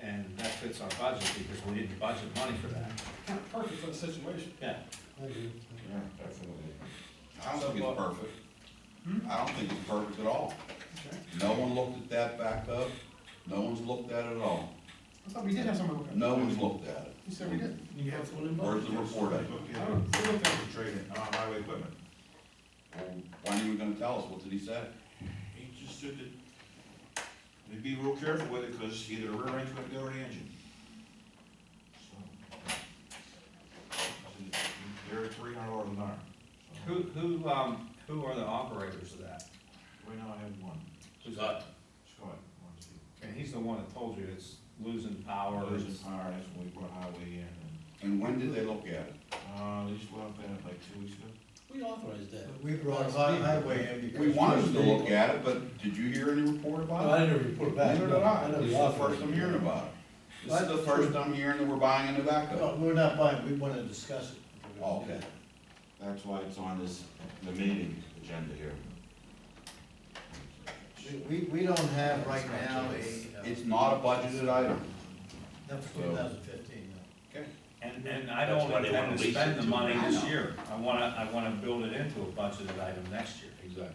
And that fits our budget because we didn't budget money for that. Kind of perfect for the situation. Yeah. I do. Yeah, definitely. I don't think it's perfect. I don't think it's perfect at all. Okay. No one looked at that back up. No one's looked at it at all. I thought we did have someone look at it. No one's looked at it. You said we did. You have one Where's the report at? Look I at don't, we looked at it. the trade-in, highway equipment. Well, why aren't you gonna tell us? What did he say? He just said that they'd be real careful with it, because either the rear end's gonna go or the engine. So, they're $300 an hour. So, Who are the operators of that? right now I have one, Scott, Scott, wants to. And he's the one that told you it's losing power. Losing power, that's when we brought highway in, And when did they look at it? they just went up there like 2 weeks ago. We authorized that. We brought highway in because. We wanted them to look at it, but did you hear any report No, about it? I didn't report back. Neither did I. know This we is the authorized first I'm it. hearing about it. This is the first I'm hearing that we're buying a new No, backhoe. we're not buying, we want to discuss it. Oh, okay. That's why it's on the meeting agenda here. We don't have right now a. It's not a budgeted item. Not for 2015, no. And I That's don't why they intend wanna to lease spend it the to money them. this I know. year. I wanna build it into a budgeted item next year. exactly.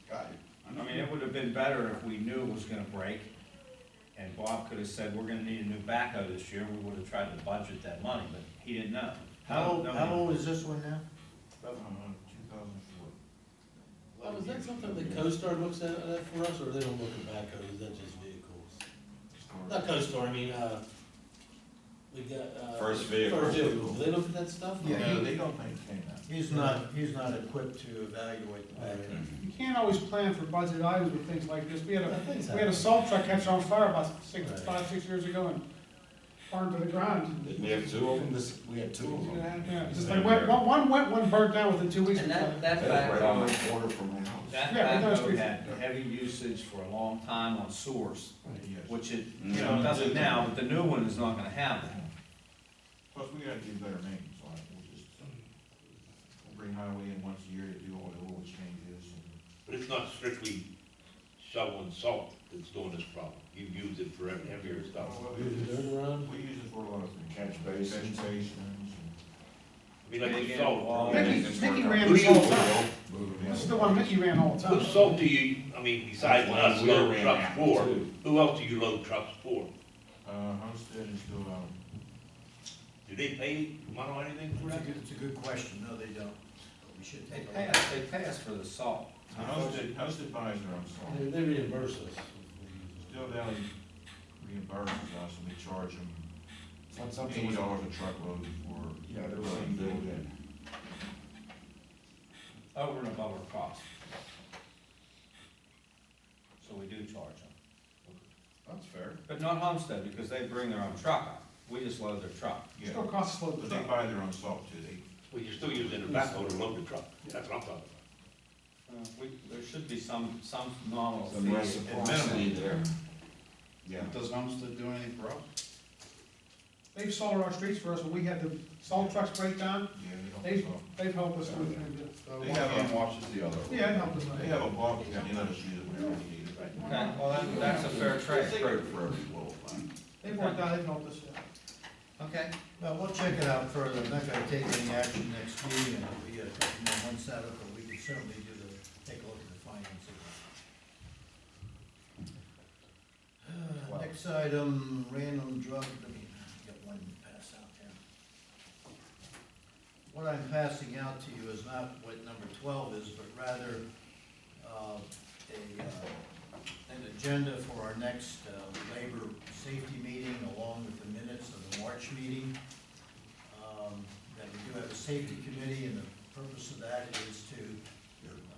Got it. I mean, it would have been better if we knew it was gonna break, and Bob could have said, we're gonna need a new backhoe this year, we would have tried to budget that money, but he didn't know. How old is this one now? 2004. Oh, is that something that CoStar looks at for us, or they don't look at backhoes, is that just vehicles? Not CoStar, I mean, we got, First vehicle. First vehicle, do they look at that stuff? Yeah. No, they don't maintain that. He's not equipped to evaluate the back end. You can't always plan for budget items with things like this. We had Things a salt truck catch on fire about 5, 6 years ago and burned to the ground. Didn't we have two of them? We had two of them. Yeah, just like, one went, one burnt down within 2 weeks. And that That's right on backhoe, the border from my house. that Yeah, we know backhoe it's- had heavy usage for a long time on sewers, Yes. which it, you know, it doesn't now, but the new one is not gonna have that. Plus, we gotta do better maintenance on it, we'll bring highway in once a year to do all the oil changes and. But it's not strictly shoveling salt that's doing this problem. You use it for heavier stuff. Turn around? We use it for a lot of things. Catch basins. Catch basins I mean, like Big the end salt. wall. Mickey ran Who this do all you- the time. and. This is the one Mickey ran all the time. Whose salt do you, I mean, besides us We load ran trucks that for, too. who else do you load trucks for? Homestead is still, Do they pay money or anything for that? It's a good question, no, they don't. We should They take a pay look. us, they pay us for the salt. Homestead buys their own salt. They reimburse us. Still Valley reimburses us and we charge them That's something $80 we a truckload for. Yeah, there was something built in. over and above our cost. So we do charge them. That's fair. But not Homestead, because they bring their own truck up. We just load their truck. Yeah, Still costs us a little but bit. they buy their own salt too, they, Well, you're still using the backhoe to load the truck, that's what I'm talking about. There should be some nominal Some fee at reciprocity minimum. there. Yeah. Does Homestead do anything for us? They've salted our streets for us, when we had the salt trucks break down, they don't, they've helped us with it. they have One a, washes the other. Yeah, it helped us. they have a bulk, and they let us use it whenever we need it. Okay, well, that's a fair trade. It's great for every little thing. They've worked out, they've helped us, yeah. Okay. Well, we'll check it out further, I'm not gonna take any action next meeting, and we got a couple more months out of it, but we can certainly take a look at the financing. Next item, random drug, let me get one pass out there. What I'm passing out to you is not what number 12 is, but rather, an agenda for our next, labor safety meeting, along with the minutes of the March meeting. That we do have a safety committee, and the purpose of that is to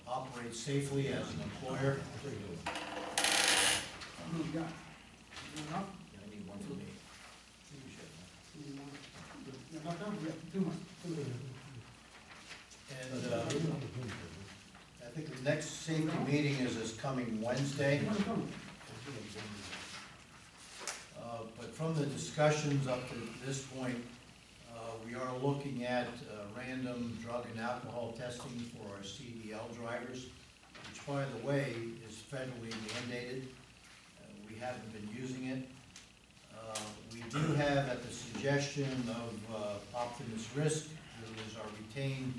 operate safely as an employer. What do you got? You got enough? Yeah, I need one for me. Yeah, not done? Yeah, 2 months. And, I think the next safety meeting is this coming Wednesday. But from the discussions up to this point, we are looking at random drug and alcohol testing for our CDL drivers, which, by the way, is federally mandated. We haven't been using it. We do have, at the suggestion of Optimus Risk, who is our retained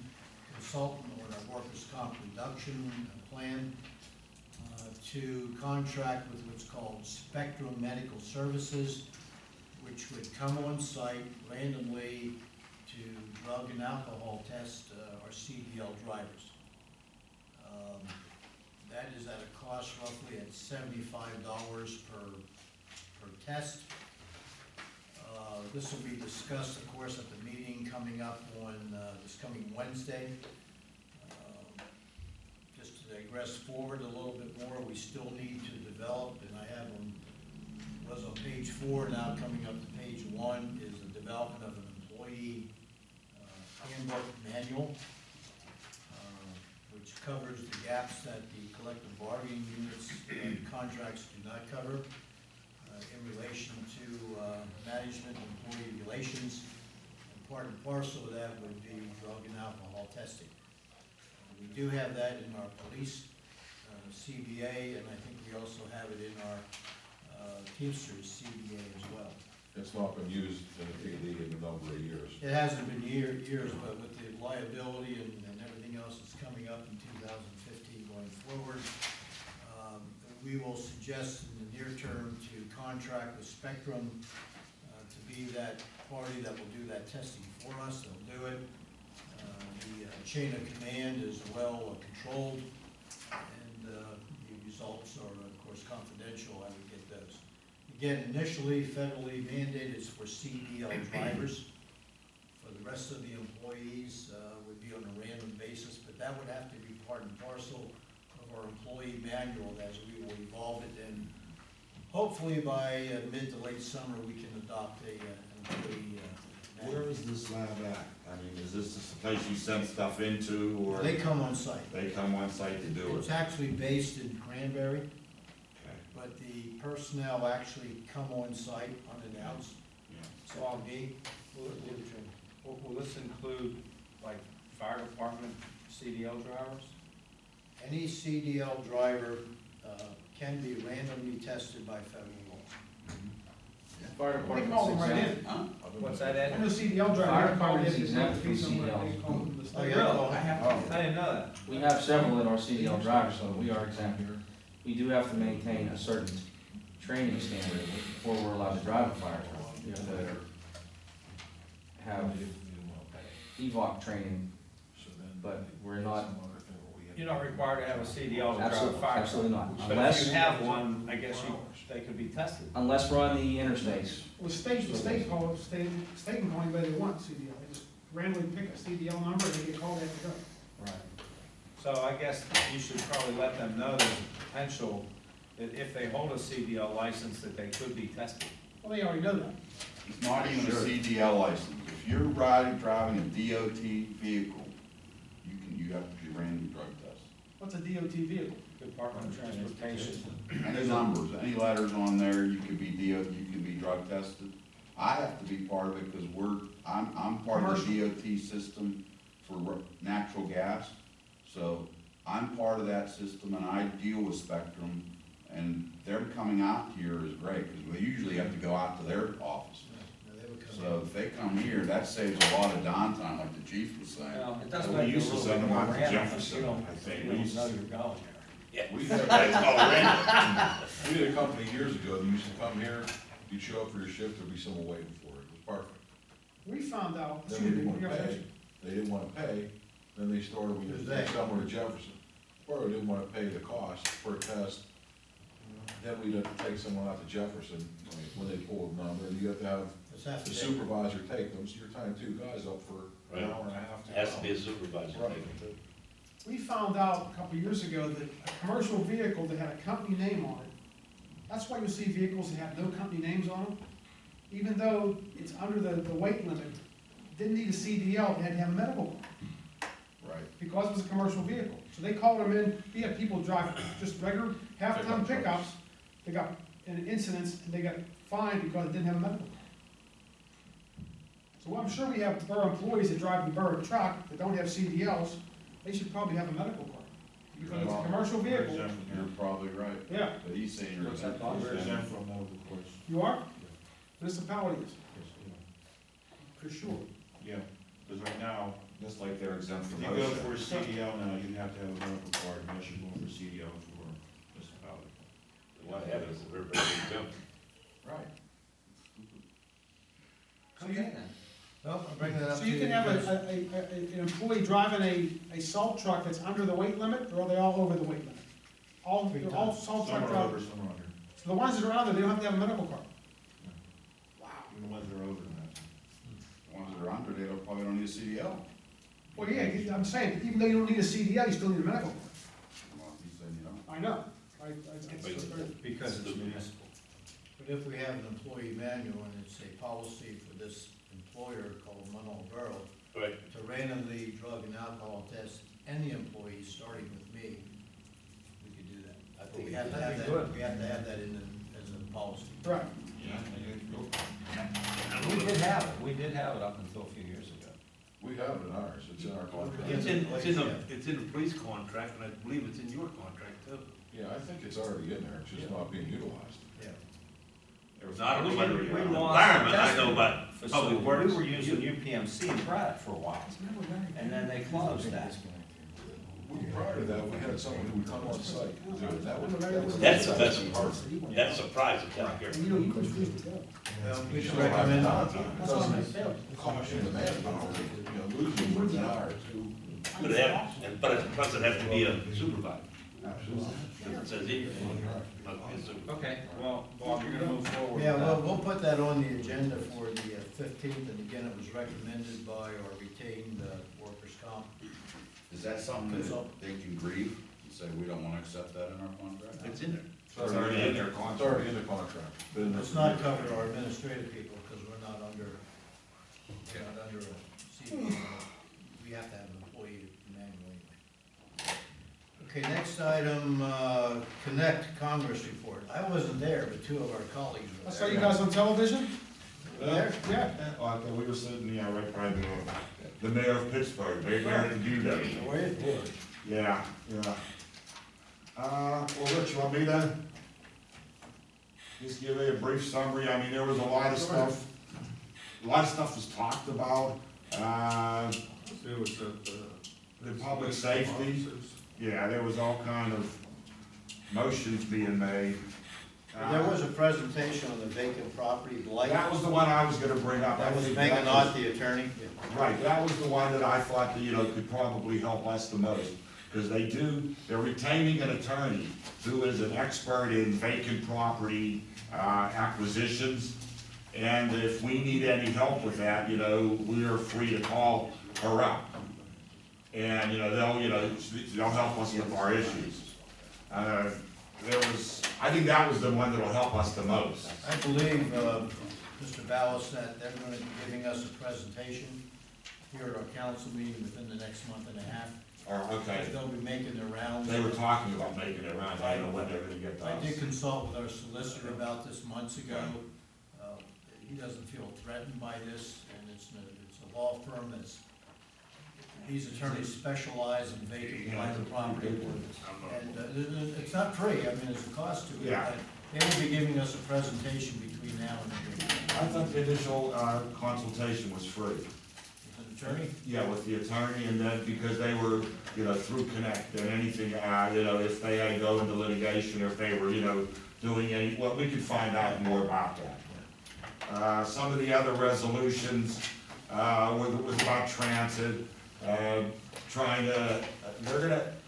consultant on our workers' comp reduction plan, to contract with what's called Spectrum Medical Services, which would come on site randomly to drug and alcohol test our CDL drivers. That is at a cost roughly at $75 per test. This will be discussed, of course, at the meeting coming up on this coming Wednesday. Just to digress forward a little bit more, we still need to develop, and I have them, was on page 4, now coming up to page 1, is the development of an employee handbook manual, which covers the gaps that the collective bargaining units and contracts do not cover in relation to management and employee relations. And part and parcel of that would be drug and alcohol testing. We do have that in our police CBA, and I think we also have it in our Teamsters CBA as well. It's not been used in the PD in a number of years. It hasn't been years, but with the liability and everything else that's coming up in 2015 going forward, we will suggest in the near term to contract with Spectrum to be that party that will do that testing for us. They'll do it. The chain of command is well controlled, and the results are, of course, confidential. I would get those. Again, initially federally mandated is for CDL drivers. For the rest of the employees, would be on a random basis, but that would have to be part and parcel of our employee manual as we will evolve it, and hopefully by mid to late summer, we can adopt a employee manual. Where is this lab at? I mean, is this just a place you send stuff into, or They come on site. they come on site to do it? It's actually based in Cranberry, Okay, but the personnel actually come on site unannounced. yeah. So I'll be, Will this include, like, fire department CDL drivers? any CDL driver can be randomly tested by federal law. Fire They call them right in. Huh? What's that, I Ed? know CDL driver, Fire they call it, department's if exempt it's from somewhere, CDL. they call them the Oh, state. yeah. I didn't know that. We have several in our CDL drivers, so we are exempt. We do have to maintain a certain training standard before we're allowed to drive a fire truck. We have to have EVOC training, but we're not, You're not required to have a CDL to drive a fire. absolutely not. But if Unless, you have one, I guess they could be tested. unless we're on the interstates. Well, the state call it, state can call anybody they want CDL, they just randomly pick a CDL number and they get called, they have to go. Right. So I guess you should probably let them know there's a potential, that if they hold a CDL license, that they could be tested. Well, they already know that. It's not even a CDL license. If you're driving a DOT vehicle, you have to be ran drug test. What's a DOT vehicle? Department of Transportation. Any numbers, any letters on there, you could be you can be drug tested. I have to be part of it because I'm part of the DOT system for natural gas. So I'm part of that system and I deal with Spectrum, and them coming out here is great because we usually have to go out to their office. No, they would come So if they come here, that saves a lot of downtime, like the chief was saying. Well, it does We make it a used to little send bit them more out to random, Jefferson, you don't, I think. you We don't used know to- you're going there. We had a company years ago that used to come here, you'd show up for your shift, there'd be someone waiting for it, it was perfect. We found out, Then they didn't wanna pay, then they started, we Who's just they? take someone to Jefferson. Or they didn't wanna pay the cost for a test, then we'd have to take someone out to Jefferson, when they pull the number, and you have to have It's half the a day. supervisor take them, so you're tying two guys up for an hour and a half. Has to be a supervisor. Right. we found out a couple of years ago that a commercial vehicle that had a company name on it, that's why you see vehicles that have no company names on them, even though it's under the weight limit, didn't need a CDL, it had to have a medical card, Right. because it was a commercial vehicle. So they called them in, we had people drive just regular half-ton Pickup trucks. pickups, they got in incidents, and they got fined because it didn't have a medical card. So I'm sure we have borough employees that drive the borough truck that don't have CDLs, they should probably have a medical card. Because it's a commercial We're vehicle, exempt from You're that. probably right, yeah, but he's saying you're What's that exempt. called? We're exempt from medical course. you are? Municipalities, Yes, for sure. yeah. Because right now, Just like they're exempt if from you go OSHA. for a CDL now, you have to have a medical card unless you're going for a CDL for municipality. What happens, we're very exempt. Right. So you, Well, I'll bring that up so to you you. can have because- an employee driving a salt truck that's under the weight limit, or are they all over the weight limit? All, they're all salt Some truck are over, drivers, some are under. so the ones that are under, they don't have to have a medical card. Even the ones that are over that. The ones that are under, they probably don't need a CDL. Well, yeah, I'm saying, even though you don't need a CDL, you still need a medical card. Well, he said you don't. I know, it's very. Because it's municipal. But if we have an employee manual and it's a policy for this employer called Monroe Borough Right. to randomly drug and alcohol test any employee, starting with me, we could do that. I But think we have to that'd have be that, good. we have to have that in the, as a policy. Right. We did have it up until a few years ago. We have it in ours, it's in our contract. It's in the police contract, and I believe it's in your contract too. Yeah, I think it's already in there, it's just not being utilized. Yeah. Not We about lost environment, I know testing about facility. public works. We were using UPMC in Pratt for a while, and then they closed that. Prior to that, we had someone who would come on site, and do it. That was. That's the best part, that's surprising down here. You know, you could choose to go. We You should don't have recommend, downtime. It That's what I'm doesn't saying. cost you the manpower, losing was an hour or two. But plus it has to be a supervisor. Because it says here, must be a supervisor. Okay, well, Bob, you're gonna move forward with yeah, that. we'll put that on the agenda for the 15th, and again, it was recommended by or retained workers' comp. Is that something that they can grieve and say, we don't wanna accept that in our contract? It's in there. It's already in their contract. It's already in the contract. It's not covered our administrative people, because we're not under a CDL. We have to have an employee manual anyway. Okay, next item, Connect Congress report. I wasn't there, but two of our colleagues I were saw there. you guys on television, There? yeah. Oh, we were sitting, yeah, right by the mayor of Pittsburgh, right there to do that. Were you? Yeah, yeah. Well, Rich, you want me to just give you a brief summary? I mean, there was a lot of stuff, was talked about. There was The public safety, yeah, there was all kind of motions being made. There was a presentation on the vacant property blight. That was the one I was gonna bring up. That I was think Megan that Ott, was- the attorney. Right, that was the one that I thought that, could probably help us the most. Because they're retaining an attorney who is an expert in vacant property acquisitions. And if we need any help with that, we are free to call her up. and, they'll help us with our issues. I think that was the one that'll help us the most. I believe, Mr. Ballas, that they're gonna be giving us a presentation here at our council meeting within the next month and a half. Okay, They'll be making their rounds. they were talking about making it around, I don't know when they're gonna get to I us. did consult with our solicitor about this months ago. He doesn't feel threatened by this, and it's a law firm that's, these attorneys specialize in vacant private property. And it's not free, I mean, there's a cost to it. Yeah. But they will be giving us a presentation between now and then. I thought the initial consultation was free. With an attorney? Yeah, with the attorney, and then because they were, through Connect, and anything, if they had to go into litigation, or if they were, doing any, well, we could find out more about that. Some of the other resolutions, was about transit,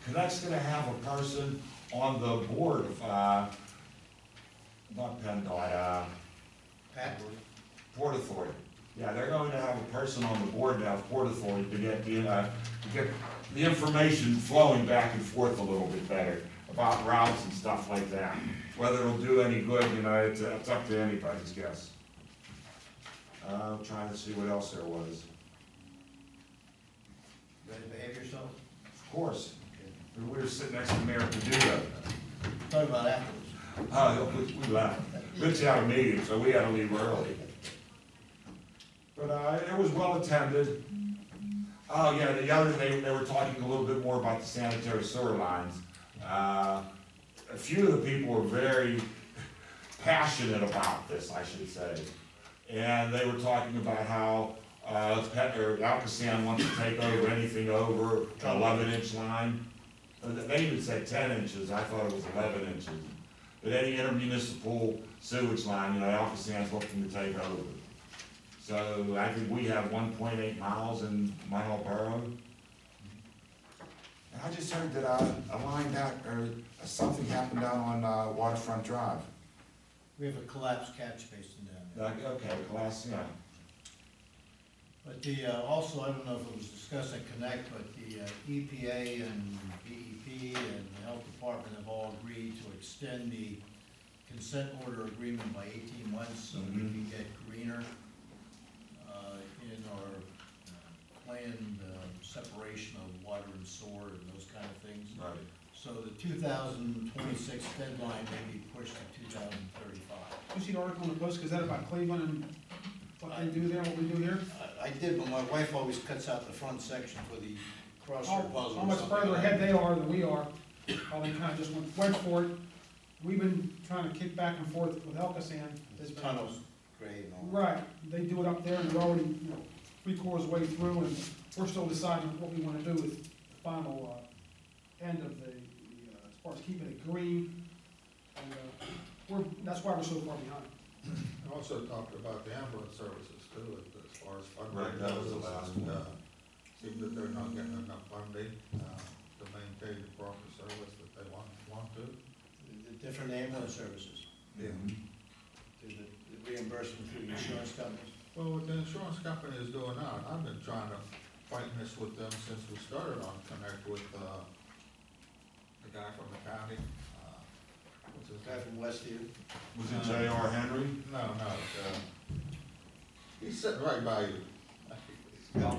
Connect's gonna have a person on the board of, not PennDOT, Pat? Port Authority. Yeah, they're going to have a person on the board now, Port Authority, to get the information flowing back and forth a little bit better about routes and stuff like that. Whether it'll do any good, it's up to anybody's guess. I'm trying to see what else there was. Ready to behave yourself? Of course, we were sitting next to Mayor Padula. Talk about afterwards. Oh, we left. Rich had a meeting, so we had to leave early. But, it was well attended. Oh, yeah, the other, they were talking a little bit more about the sanitary sewer lines. A few of the people were very passionate about this, I should say. And they were talking about how, Alcoasand wants to take over anything over 11-inch line. They even said 10 inches, I thought it was 11 inches. But any intermunicipal sewage line, Alcoasand's looking to take over. So I think we have 1.8 miles in Mile Borough. And I just heard that a line down, or something happened down on Waterfront Drive. We have a collapsed catch basin down there. Okay, class, yeah. But also, I don't know if it was discussed at Connect, but the EPA and BEP and the Health Department have all agreed to extend the consent order agreement by 18 months so we can get greener in our planned separation of water and sewer and those kind of things. Right. So the 2026 deadline may be pushed to 2035. You see the article in the Post, is that about Cleveland and what they do there, what we do here? I did, but my wife always cuts out the front section for the crossword puzzle. How much further ahead they are than we are, how they kind of just went for it. We've been trying to kick back and forth with Alcoasand. This tunnel's great and all. Right, they do it up there and they're already, 3/4 way through, and we're still deciding what we want to do with the final end of the as far as keeping it green. And that's why we're so far behind. I also talked about the ambulance services too, as far as funding. Right, that was the last and, one. Seems that they're not getting enough funding, to maintain the proper service that they want to. The different ambulance services, Yeah. there's the reimbursement through the insurance companies. Well, what the insurance company is doing now, and I've been trying to fight this with them since we started on Connect with, the guy from the county, what's his Guy name? from Westview. Was it J.R. Henry? No, he's sitting right by you. Oh,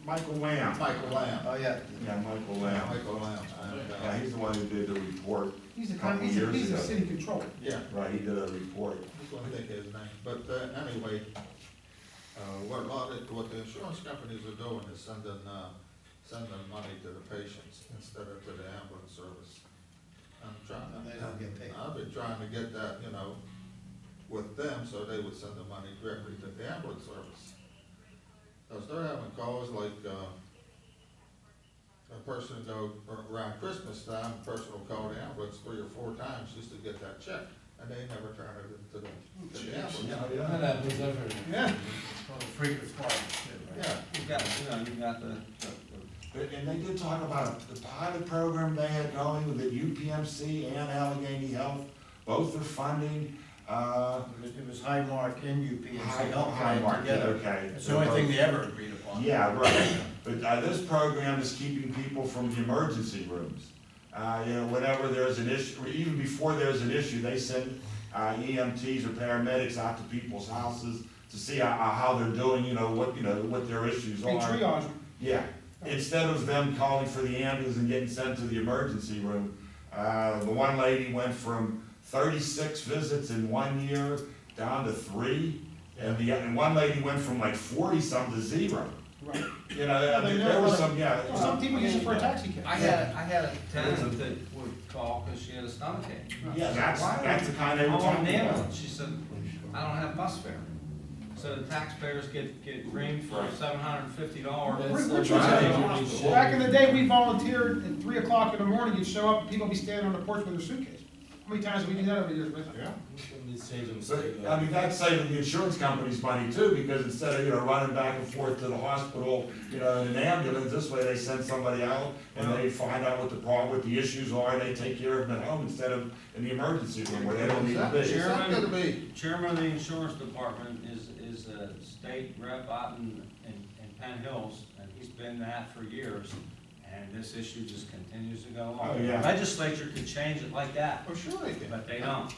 Michael Lamb. Michael Lamb. Oh, yeah. Yeah, Michael Lamb. Michael Lamb. And, Yeah, he's the one who did the report. He's the Couple he's years the ago. city controller. yeah, Right, he did a report. just want to think of his name, but, anyway, what the insurance companies are doing is sending money to the patients instead of to the ambulance service. I'm trying, And they don't get paid. I've been trying to get that, with them, so they would send the money directly to the ambulance service. Cause they're having calls like, a person go around Christmas time, a person will call the ambulance 3 or 4 times just to get that check, and they never turn it into the ambulance. That happens everywhere. Yeah. Well, the frequent flyers too, right? Yeah, You've got the And they did talk about the pilot program they had going with the UPMC and Allegheny Health. Both are funding, It was Highmark and UPMC, Highmark, all kind Highmark, together. okay. It's the only thing they ever agreed upon. Yeah, right. But, this program is keeping people from the emergency rooms. You know, whenever there's an issue, or even before there's an issue, they send, EMTs or paramedics out to people's houses to see how they're doing, you know, what their issues They are. triage them. Yeah, instead of them calling for the ambulance and getting sent to the emergency room, the one lady went from 36 visits in 1 year down to 3, and one lady went from like 40-some to 0. Right. You know, I mean, there was some, yeah. Well, some people use it for a taxi cab. I had a tenant that would call because she had a stomach ache. Yeah, that's the kind they were I'm on talking an about. ambulance. She said, I don't have bus fare. So the taxpayers get reamed for $750. Back in the day, we volunteered at 3 o'clock in the morning, you'd show up, and people would be standing on the porch with their suitcase. How many times have we done that over the years, Richard? Yeah. But, I mean, that's saving the insurance companies money too, because instead of, you know, running back and forth to the hospital, you know, in an ambulance, this way they send somebody out and they find out what what the issues are, and they take care of them at home instead of in the emergency room where they don't need to be. Is that gonna be, Chairman of the insurance department is a state rep out in Penn Hills, and he's been that for years. And this issue just continues to go on. Oh, yeah. Legislature could change it like that, oh, sure they can. but they don't.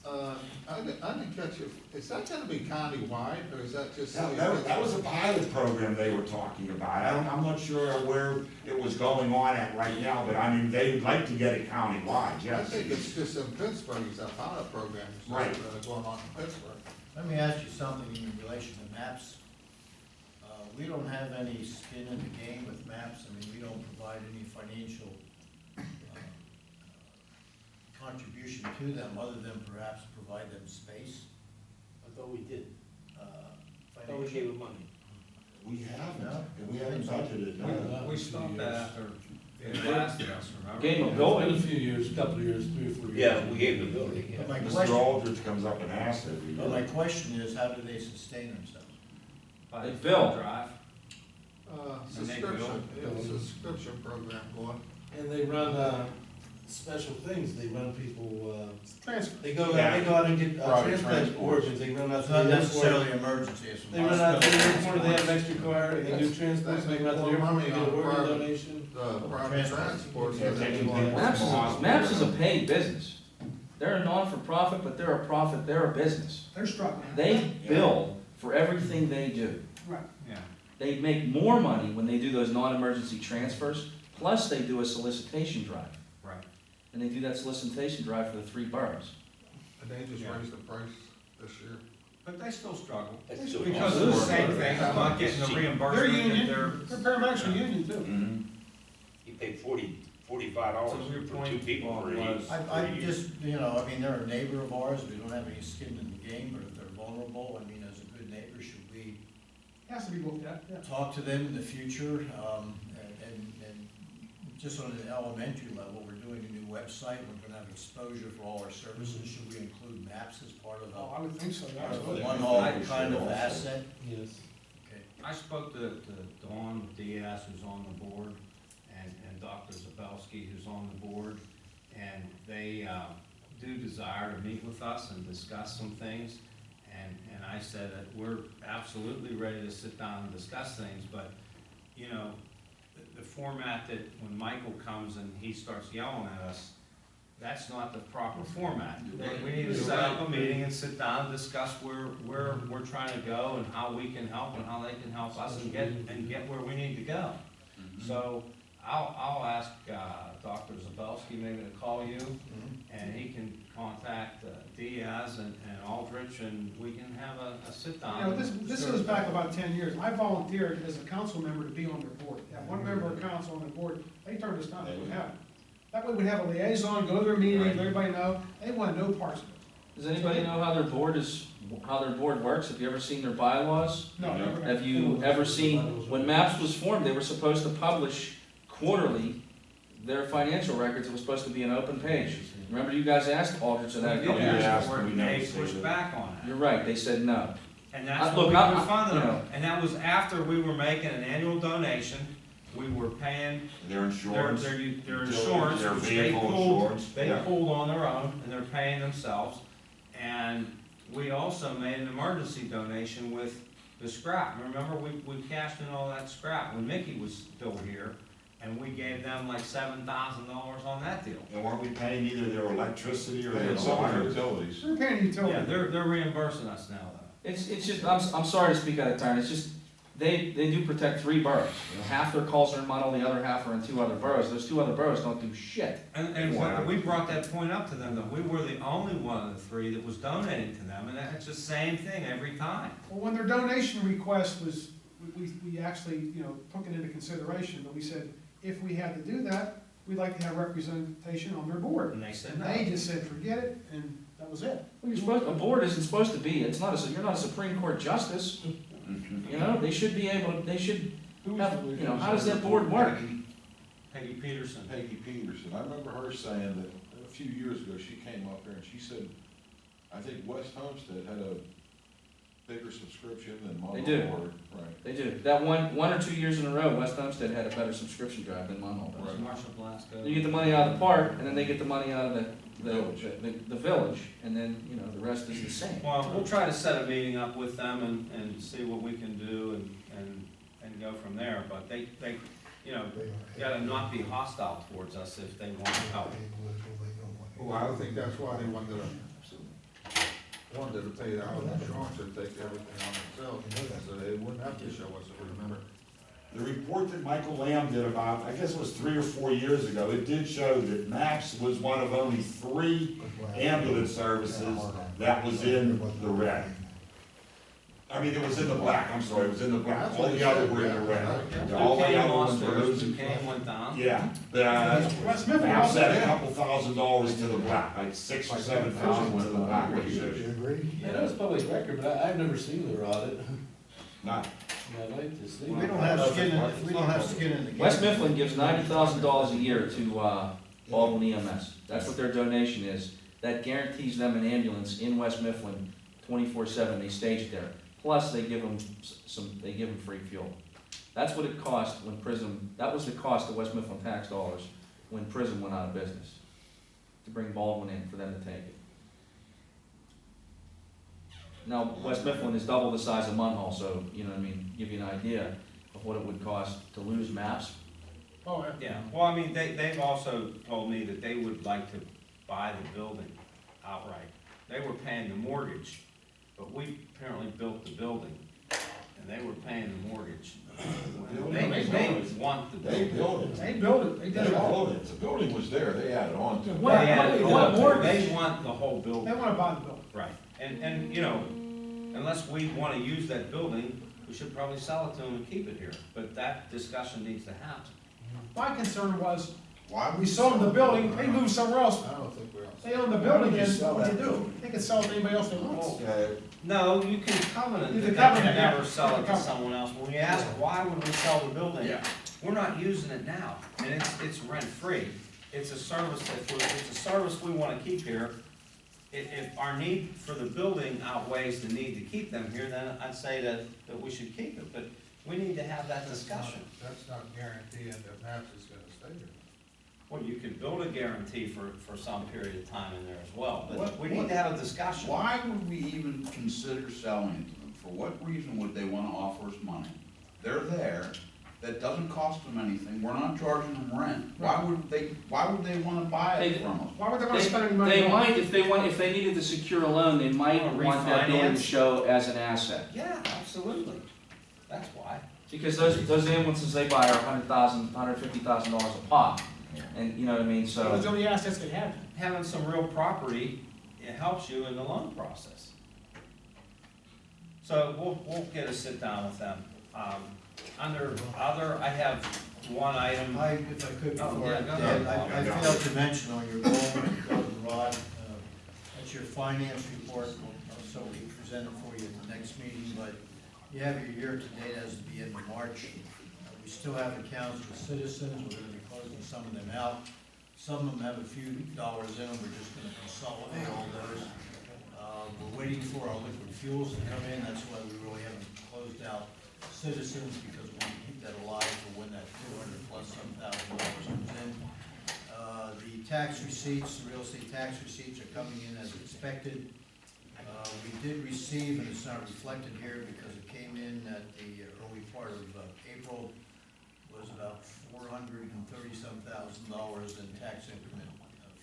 I didn't catch it, is that gonna be county-wide, or is that just? That was a pilot program they were talking about. I'm not sure where it was going on at right now, but I mean, they'd like to get it countywide, I yes. think it's just in Pittsburgh, it's a pilot program, Right. going on in Pittsburgh. Let me ask you something in relation to maps. We don't have any skin in the game with maps. I mean, we don't provide any financial contribution to them, other than perhaps provide them space. I thought we did. I thought we Financial. gave them money. We haven't, No. and we haven't budgeted, no. We stopped that after it lasted us, remember? Game of building. few years, couple of years, 3 or 4 years. Yeah, we gave the building, But my Mr. question, Aldridge comes up and asks every but my year. question is, how do they sustain themselves? By They the bill. Drive. And they Subscription, bill. it's a subscription program going. And they run, special things, they run people, Transfer. they go Yeah. out and get, Private transplant transport. organs, they run out It's to not the airport. necessarily emergency, it's. They run out to the airport, they have an extra car, and they do transports, they run out to the More airport, money they do on organ private- donation. The private transport. Yeah, taking people Maps is a paid business. They're a non-for-profit, but they're a profit, they're a business. They're struggling. They bill for everything they do. Right. Yeah. They make more money when they do those non-emergency transfers, plus they do a solicitation drive. Right. And they do that solicitation drive for the 3 boroughs. And they just Yeah. raised the price this year. But they still struggle. That's still Because of the awesome. same thing, of not getting the They're reimbursement that union, they're. their paramedics are union too. Mhm. He paid $45 So your for point 2 people for was- each. I just, you know, I mean, they're a neighbor of ours, we don't have any skin in the game, but if they're vulnerable, I mean, as a good neighbor, should we Has to be looked at, yeah. talk to them in the future? And just on an elementary level, we're doing a new website, we're gonna have exposure for all our services, should we include maps as part of Oh, a, I would think so, part of a absolutely. one-all kind of asset? Yes. Okay. I spoke to Dawn Diaz, who's on the board, and Dr. Zabelski, who's on the board, and they do desire to meet with us and discuss some things. And I said that we're absolutely ready to sit down and discuss things, but, you know, the format that when Michael comes and he starts yelling at us, that's not the proper format. We need to set up a meeting and sit down and discuss where we're trying to go and how we can help and how they can help us and get where we need to go. So I'll ask Dr. Zabelski maybe to call you, and he can contact Diaz and Aldrich, and we can have a sit You down. know, this goes back about 10 years. I volunteered as a council member to be on their board. That one member of council on the board, they turned us down, they wouldn't have it. That way we'd have a liaison, go to their meetings, let everybody know, they want no parts of it. Does anybody know how their board works? Have you ever seen their bylaws? No, never. Have you ever seen, when MAPS was formed, they were supposed to publish quarterly their financial records. It was supposed to be an open page. Remember you guys asked Aldrich We that a did couple years ask ago? for it, we and never they say pushed that. back on it. You're right, they said no. And that's Look, what we I- were funding you them. know. And that was after we were making an annual donation. We were paying Their insurance. their utilities, insurance, their which vehicle insurance, they yeah. pulled on their own, and they're paying themselves. And we also made an emergency donation with the scrap. Remember, we cashed in all that scrap when Mickey was still here, and we gave them like $7,000 on that deal. And weren't we paying either their electricity or their And some of water? the utilities. We're paying utility. Yeah, they're reimbursing us now, though. It's just, I'm sorry to speak out of turn, it's just, they do protect 3 boroughs. You know, half their calls are in Monroe, the other half are in 2 other boroughs. Those 2 other boroughs don't do shit. And we brought that point up to them, that we were the only one of the 3 that was donating to them, and it's the same thing every time. Well, when their donation request was, we actually, you know, took it into consideration, but we said, if we had to do that, we'd like to have representation on their board. And they said And no. they just said, forget it, and that was it. Well, a board isn't supposed to be, you're not a Supreme Court justice. You know, they should be able to, they should have, you know, how does that board work? Peggy Peterson. Peggy Peterson, I remember her saying that a few years ago, she came up here and she said, I think West Homestead had a bigger subscription than Monroe They do. Ward. Right. They do. That one or 2 years in a row, West Homestead had a better subscription drive than Monroe does. Right. Marshall Blasco. You get the money out of the park, and then they get the money out of the village, and then, you know, the rest is the same. Well, we'll try to set a meeting up with them and see what we can do and go from there, but they, you know, gotta not be hostile towards us if they want to help. Well, I think that's why they wanted to pay out insurance and take everything on themselves, so they wouldn't have to show us if we remember. The report that Michael Lamb did about, I guess it was 3 or 4 years ago, it did show that MAPS was one of only 3 ambulance services that was in the red. I mean, it was in the black, I'm sorry, it was in the black, all the other were in the red. All the Duquesne other lost ones were theirs, losing. Duquesne went down. Yeah, West Mifflin MAPS also, had a couple $1,000s to the black, like 6 or 7,000 to the black. Do you agree? Yeah, that was public record, but I've never seen their audit. Not, I'd like to see. We don't have skin in, we don't have skin in the game. West Mifflin gives $90,000 a year to Baldwin EMS. That's what their donation is. That guarantees them an ambulance in West Mifflin 24/7. They stage it there. Plus, they give them they give them free fuel. That's what it cost when Prism, that was the cost of West Mifflin tax dollars when Prism went out of business, to bring Baldwin in for them to take it. Now, West Mifflin is double the size of Munhall, so, you know what I mean, give you an idea of what it would cost to lose MAPS. oh, yeah. Yeah, well, I mean, they've also told me that they would like to buy the building outright. They were paying the mortgage, but we apparently built the building, and they were paying the mortgage. They want the They building. built it. They built it, they They did it all. built it. The building was there, they added on to it. What- They had it what all. mortgage? They want the whole They building. wanna buy the building. Right, and, you know, unless we wanna use that building, we should probably sell it to them and keep it here, but that discussion needs to happen. My concern was, Why would we you sold them the sell it? building, they moved somewhere else. I don't think we all. They own the building, and Sell what that do you do? They can sell it to anybody else they want. Okay, No, you can covenant You that can they covenant, can yeah. never sell it to Covenant. someone else. When you ask, why would we sell the building? Yeah. We're not using it now, and it's rent-free. It's a service it's a service we wanna keep here. If our need for the building outweighs the need to keep them here, then I'd say that we should keep it, but we need to have that discussion. That's not guaranteeing that MAPS is gonna stay there. Well, you could build a guarantee for some period of time in there as well, but What- we need to have a discussion. Why would we even consider selling it to them? For what reason would they wanna offer us money? They're there, that doesn't cost them anything, we're not charging them rent. Why would they wanna buy it from us? Why would they wanna spend any money? They on might, it? if they needed to secure a loan, they might Or want that building to refinance. show as an asset. Yeah, absolutely. That's why. Because those ambulances they buy are $100,000, $150,000 a pop. And, you know what I mean, Those so, are the only assets they have. Having some real property, it helps you in the loan process. So we'll get a sit down with them. Under other, I have one item. If I could, Oh, before, yeah, go Dan, ahead. I failed to mention on your goldenrod, that's your finance report, so we present it for you at the next meeting, but you have your year-to-date as of the end of March. We still have accounts with citizens, we're gonna be closing some of them out. Some of them have a few dollars in them, we're just gonna consolidate all those. We're waiting for our liquid fuels to come in, that's why we really haven't closed out citizens, because we want to keep that alive for when that $200,000+ comes in. The tax receipts, the real estate tax receipts are coming in as expected. We did receive, and it's not reflected here because it came in at the early part of April, was about $430-some-thousand in tax increment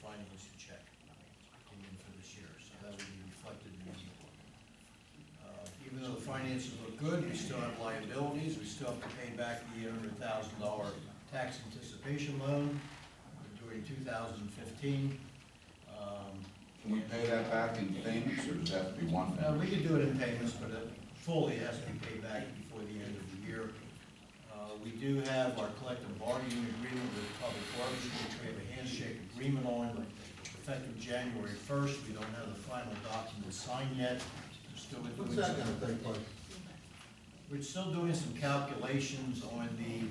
finance check came in for this year, so that would be reflected in the even though the finances look good, we still have liabilities, we still have to pay back the $800,000 tax anticipation loan during 2015. Can we pay that back in payments, or does that have to be one We payment? can do it in payments, but fully it has to be paid back before the end of the year. We do have our collective bargaining agreement with Public Works, which we have a handshake agreement on, effective January 1st. We don't have the final document signed yet. We're still doing What's that gonna take place? We're still doing some calculations on the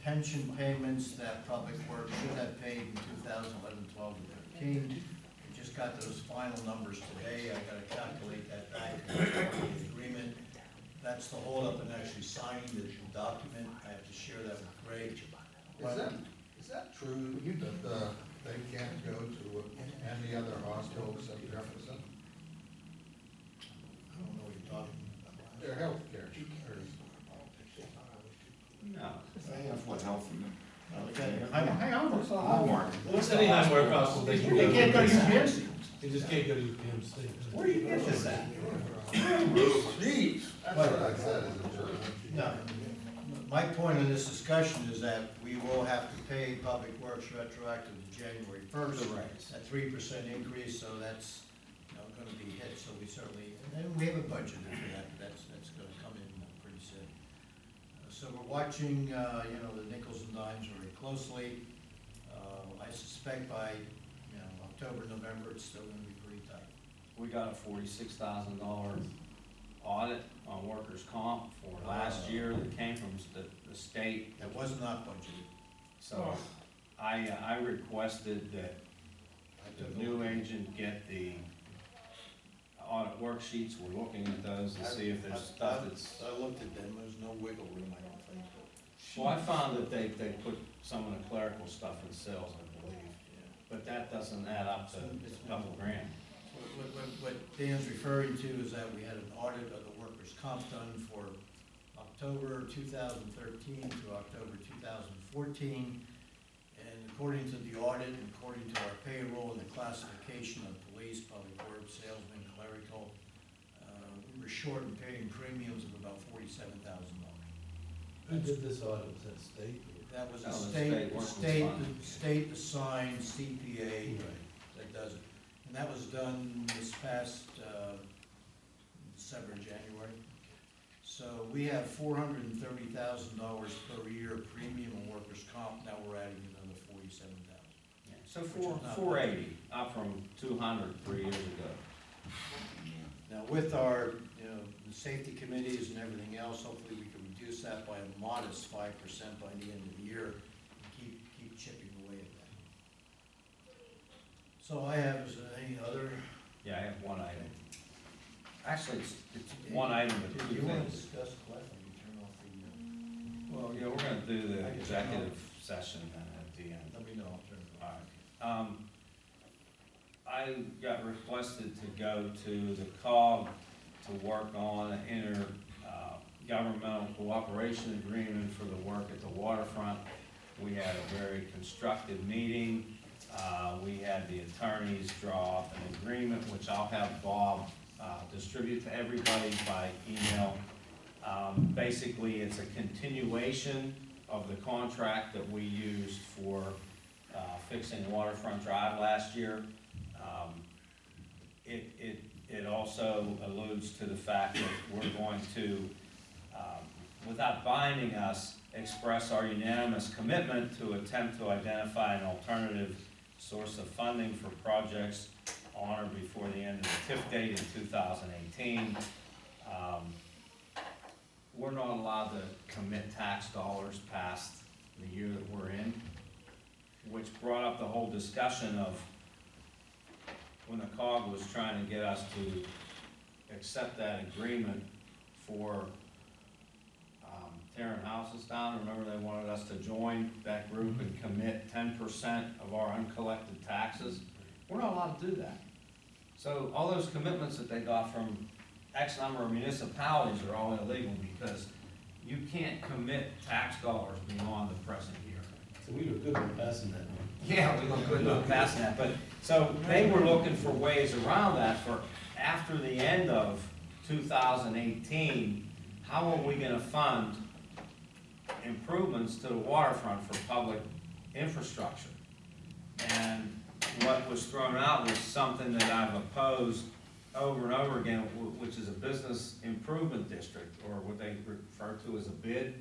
pension payments that Public Works should have paid in 2011, 12, and 13. We just got those final numbers today. I gotta calculate that back to the agreement. That's the holdup in actually signing the document. I have to share that with Greg. Is that true, that, they can't go to any other hospital except Jefferson? I don't know what you're talking about. Their healthcare, No, they have what health and. Hang on. Walmart. What's anywhere possible, they You can't go to UPMC. They just can't go to UPMC. Where do you get this at? Jeez, that's what I said, is it true? No, my point in this discussion is that we will have to pay Public Works retroactive to January 1st. Correct. That 3% increase, so that's, gonna be hit, so we certainly, and we have a budget for that, that's gonna come in pretty soon. So we're watching, the nickels and dimes very closely. I suspect by, October, November, it's still gonna be pretty tight. We got a $46,000 audit on workers' comp for last year that came from the state. That was not budgeted. So I requested that the new agent get the audit worksheets. We're looking at those to see if there's stuff that's. I looked at them, there's no wiggle room, I don't think. Well, I found that they put some of the clerical stuff in sales, I believe, but that doesn't add up to a couple grand. What Dan's referring to is that we had an audit of the workers' comp done for October 2013 to October 2014. And according to the audit, and according to our payroll and the classification of police, public works, salesman, clerical, we were short in paying premiums of about $47,000. Who did this audit, was that state? That was a No, the state assigned CPA that does it. And that was done this past December, January. So we have $430,000 per year premium on workers' comp, now we're adding another $47,000. So 480, up from 200 3 years ago. Now with our, the safety committees and everything else, hopefully we can reduce that by a modest 5% by the end of the year and keep chipping away at that. So I have, is there any other? Yeah, I have one item. Actually, it's one item with two Do you want to things. discuss Clef, or you turn off the, Well, yeah, we're gonna do the executive session then at the end. let me know, I'll turn it All off. right. I got requested to go to the COG to work on an intergovernmental cooperation agreement for the work at the waterfront. We had a very constructive meeting. We had the attorneys draw up an agreement, which I'll have Bob distribute to everybody by email. Basically, it's a continuation of the contract that we used for fixing Waterfront Drive last year. It also alludes to the fact that we're going to, without binding us, express our unanimous commitment to attempt to identify an alternative source of funding for projects on or before the end of the TIF date in 2018. We're not allowed to commit tax dollars past the year that we're in, which brought up the whole discussion of when the COG was trying to get us to accept that agreement for tearing houses down. Remember, they wanted us to join that group and commit 10% of our uncollected taxes. We're not allowed to do that. So all those commitments that they got from X number of municipalities are all illegal because you can't commit tax dollars beyond the present year. So we were good with passing that. Yeah, we look good about passing that, but, so they were looking for ways around that for after the end of 2018, how are we gonna fund improvements to the waterfront for public infrastructure? And what was thrown out was something that I've opposed over and over again, which is a business improvement district, or what they refer to as a bid,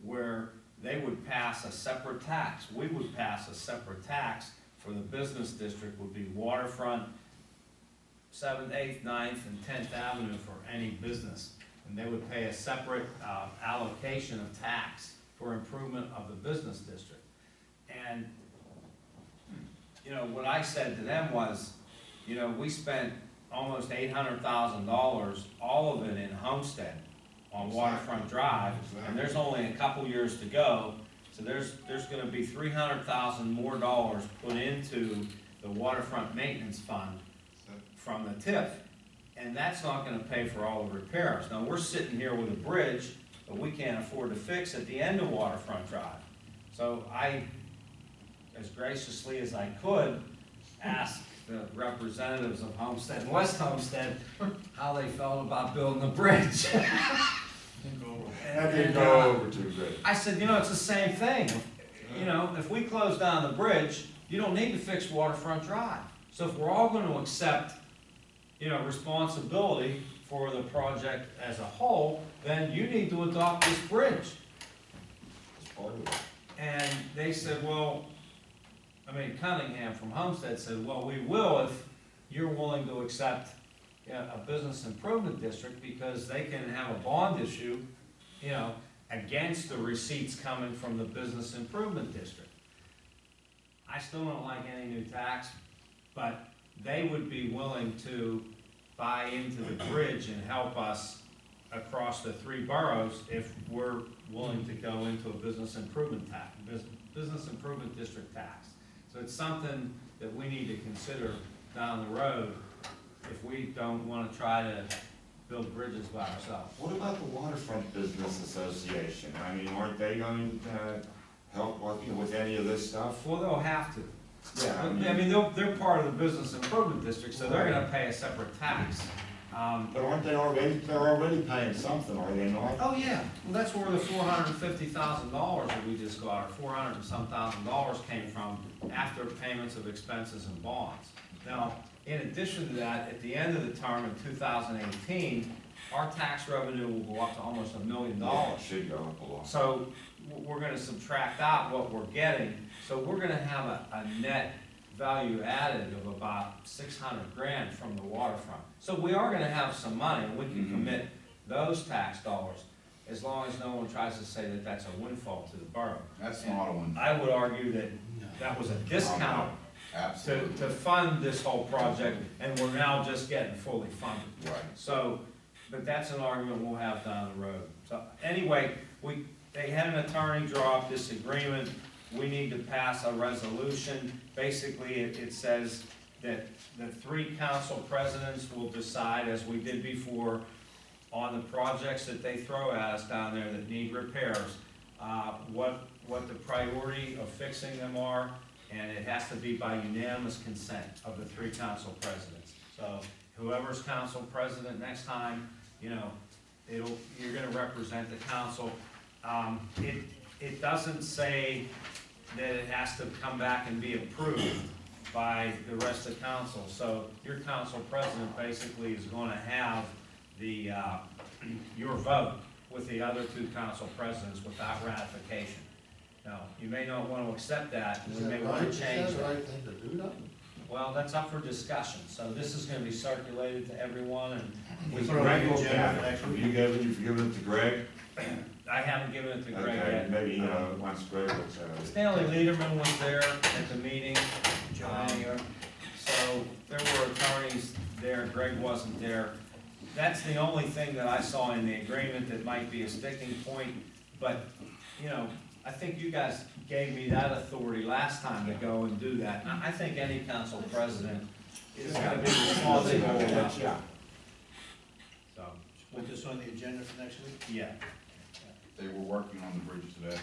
where they would pass a separate tax. We would pass a separate tax for the business district, would be waterfront, 7th, 8th, 9th, and 10th Avenue for any business. And they would pay a separate allocation of tax for improvement of the business district. And, you know, what I said to them was, you know, we spent almost $800,000, all of it in Homestead on Waterfront Drive, and there's only a couple years to go, so there's gonna be $300,000 more dollars put into the waterfront maintenance fund from the TIF, and that's not gonna pay for all the repairs. Now, we're sitting here with a bridge that we can't afford to fix at the end of Waterfront Drive. So I, as graciously as I could, asked the representatives of Homestead and West Homestead how they felt about building the bridge. That didn't go over too good. I said, you know, it's the same thing. You know, if we close down the bridge, you don't need to fix Waterfront Drive. So if we're all gonna accept, you know, responsibility for the project as a whole, then you need to adopt this bridge. It's part of it. And they said, well, Cunningham from Homestead said, well, we will if you're willing to accept, you know, a business improvement district, because they can have a bond issue, you know, against the receipts coming from the business improvement district. I still don't like any new tax, but they would be willing to buy into the bridge and help us across the three boroughs if we're willing to go into a business improvement tax, business improvement district tax. So it's something that we need to consider down the road if we don't wanna try to build bridges by ourselves. What about the Waterfront Business Association? I mean, aren't they going to help with any of this stuff? Well, they'll have to. Yeah, I mean, they're part of the business improvement district, so they're gonna pay a separate tax. But aren't they already, they're already paying something, are they not? Oh, yeah, well, that's where the $450,000 that we just got, or $400 and some thousand dollars came from after payments of expenses and bonds. Now, in addition to that, at the end of the term in 2018, our tax revenue will go up to almost $1 million. Yeah, it should go up a lot. So we're gonna subtract out what we're getting, so we're gonna have a net value added of about 600 grand from the waterfront. So we are gonna have some money, and we can commit those tax dollars, as long as no one tries to say that that's a windfall to the borough. That's not a one. I would argue that that was a discount Absolutely. to fund this whole project, and we're now just getting fully funded. Right. So, but that's an argument we'll have down the road. So, anyway, they had an attorney draw up this agreement, we need to pass a resolution. Basically, it says that the three council presidents will decide, as we did before, on the projects that they throw at us down there that need repairs, what the priority of fixing them are, and it has to be by unanimous consent of the three council presidents. So whoever's council president next time, you know, you're gonna represent the council. It doesn't say that it has to come back and be approved by the rest of the council. So your council president basically is gonna have the, your vote with the other two council presidents without ratification. Now, you may not want to accept that, and we may want to change Is that the it. right thing to do that? Well, that's up for discussion, so this is gonna be circulated to everyone, and With Throw it on Greg the will agenda have for it. next Have week. you've given it to Greg? I haven't given it to Greg Okay, yet. maybe, once Greg looks at it. Stanley Lederman was there at the meeting. John, So there were attorneys there, Greg wasn't there. That's the only thing that I saw in the agreement that might be a sticking point, but, you know, I think you guys gave me that authority last time to go and do that. And I think any council president It's gonna be responsible, yeah. So, Put this on the agenda for next week? yeah. They were working on the bridge today.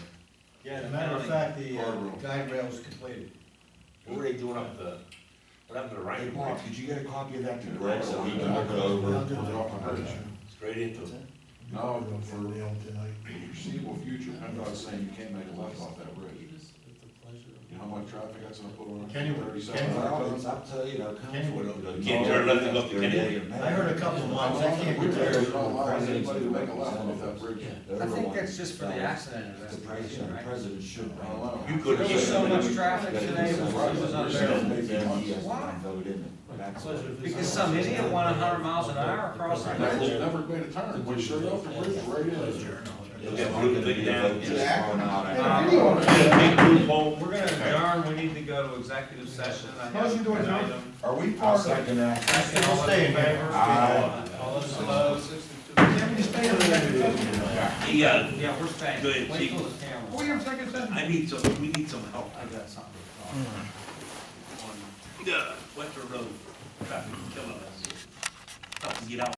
Yeah, as a matter of fact, the guide rail is completed. What are they doing up the, what happened to the Hey, right? Mark, could you get a copy of that to Greg so he can look it over? Put it off the bridge. Straight into it. No, for foreseeable future, I'm not saying you can't make a left off that bridge. You know how much traffic that's gonna put on it? Kenny- 37 Well, it's up to, you know, council. You can't turn left and go up to Kenny. I heard a couple of months, I can't We be there. don't allow anybody to make a left off that bridge. I think that's just for the accident The investigation, right? president should. I don't know. You could- There was so much traffic today, it was unbearable. Why? Voted in it. That's- Because some idiot went 100 miles an hour across the Never, bridge. never made a turn, went straight off the bridge, right in. Yeah, blue thing down. Just thrown out. Big blue pole. We're gonna adjourn, we need to go to executive session. I have Motion to an adjourn. item. Are we part of? I'll second that. All those in favor? Aye. All those opposed? Can we stay on that? Yeah, Yeah, we're staying. Go ahead, Wait Chief. till the camera. Oh, you have a second session? I need some, we need some help I got something to talk about. on, Western Road, traffic is killing us. Tough to get out.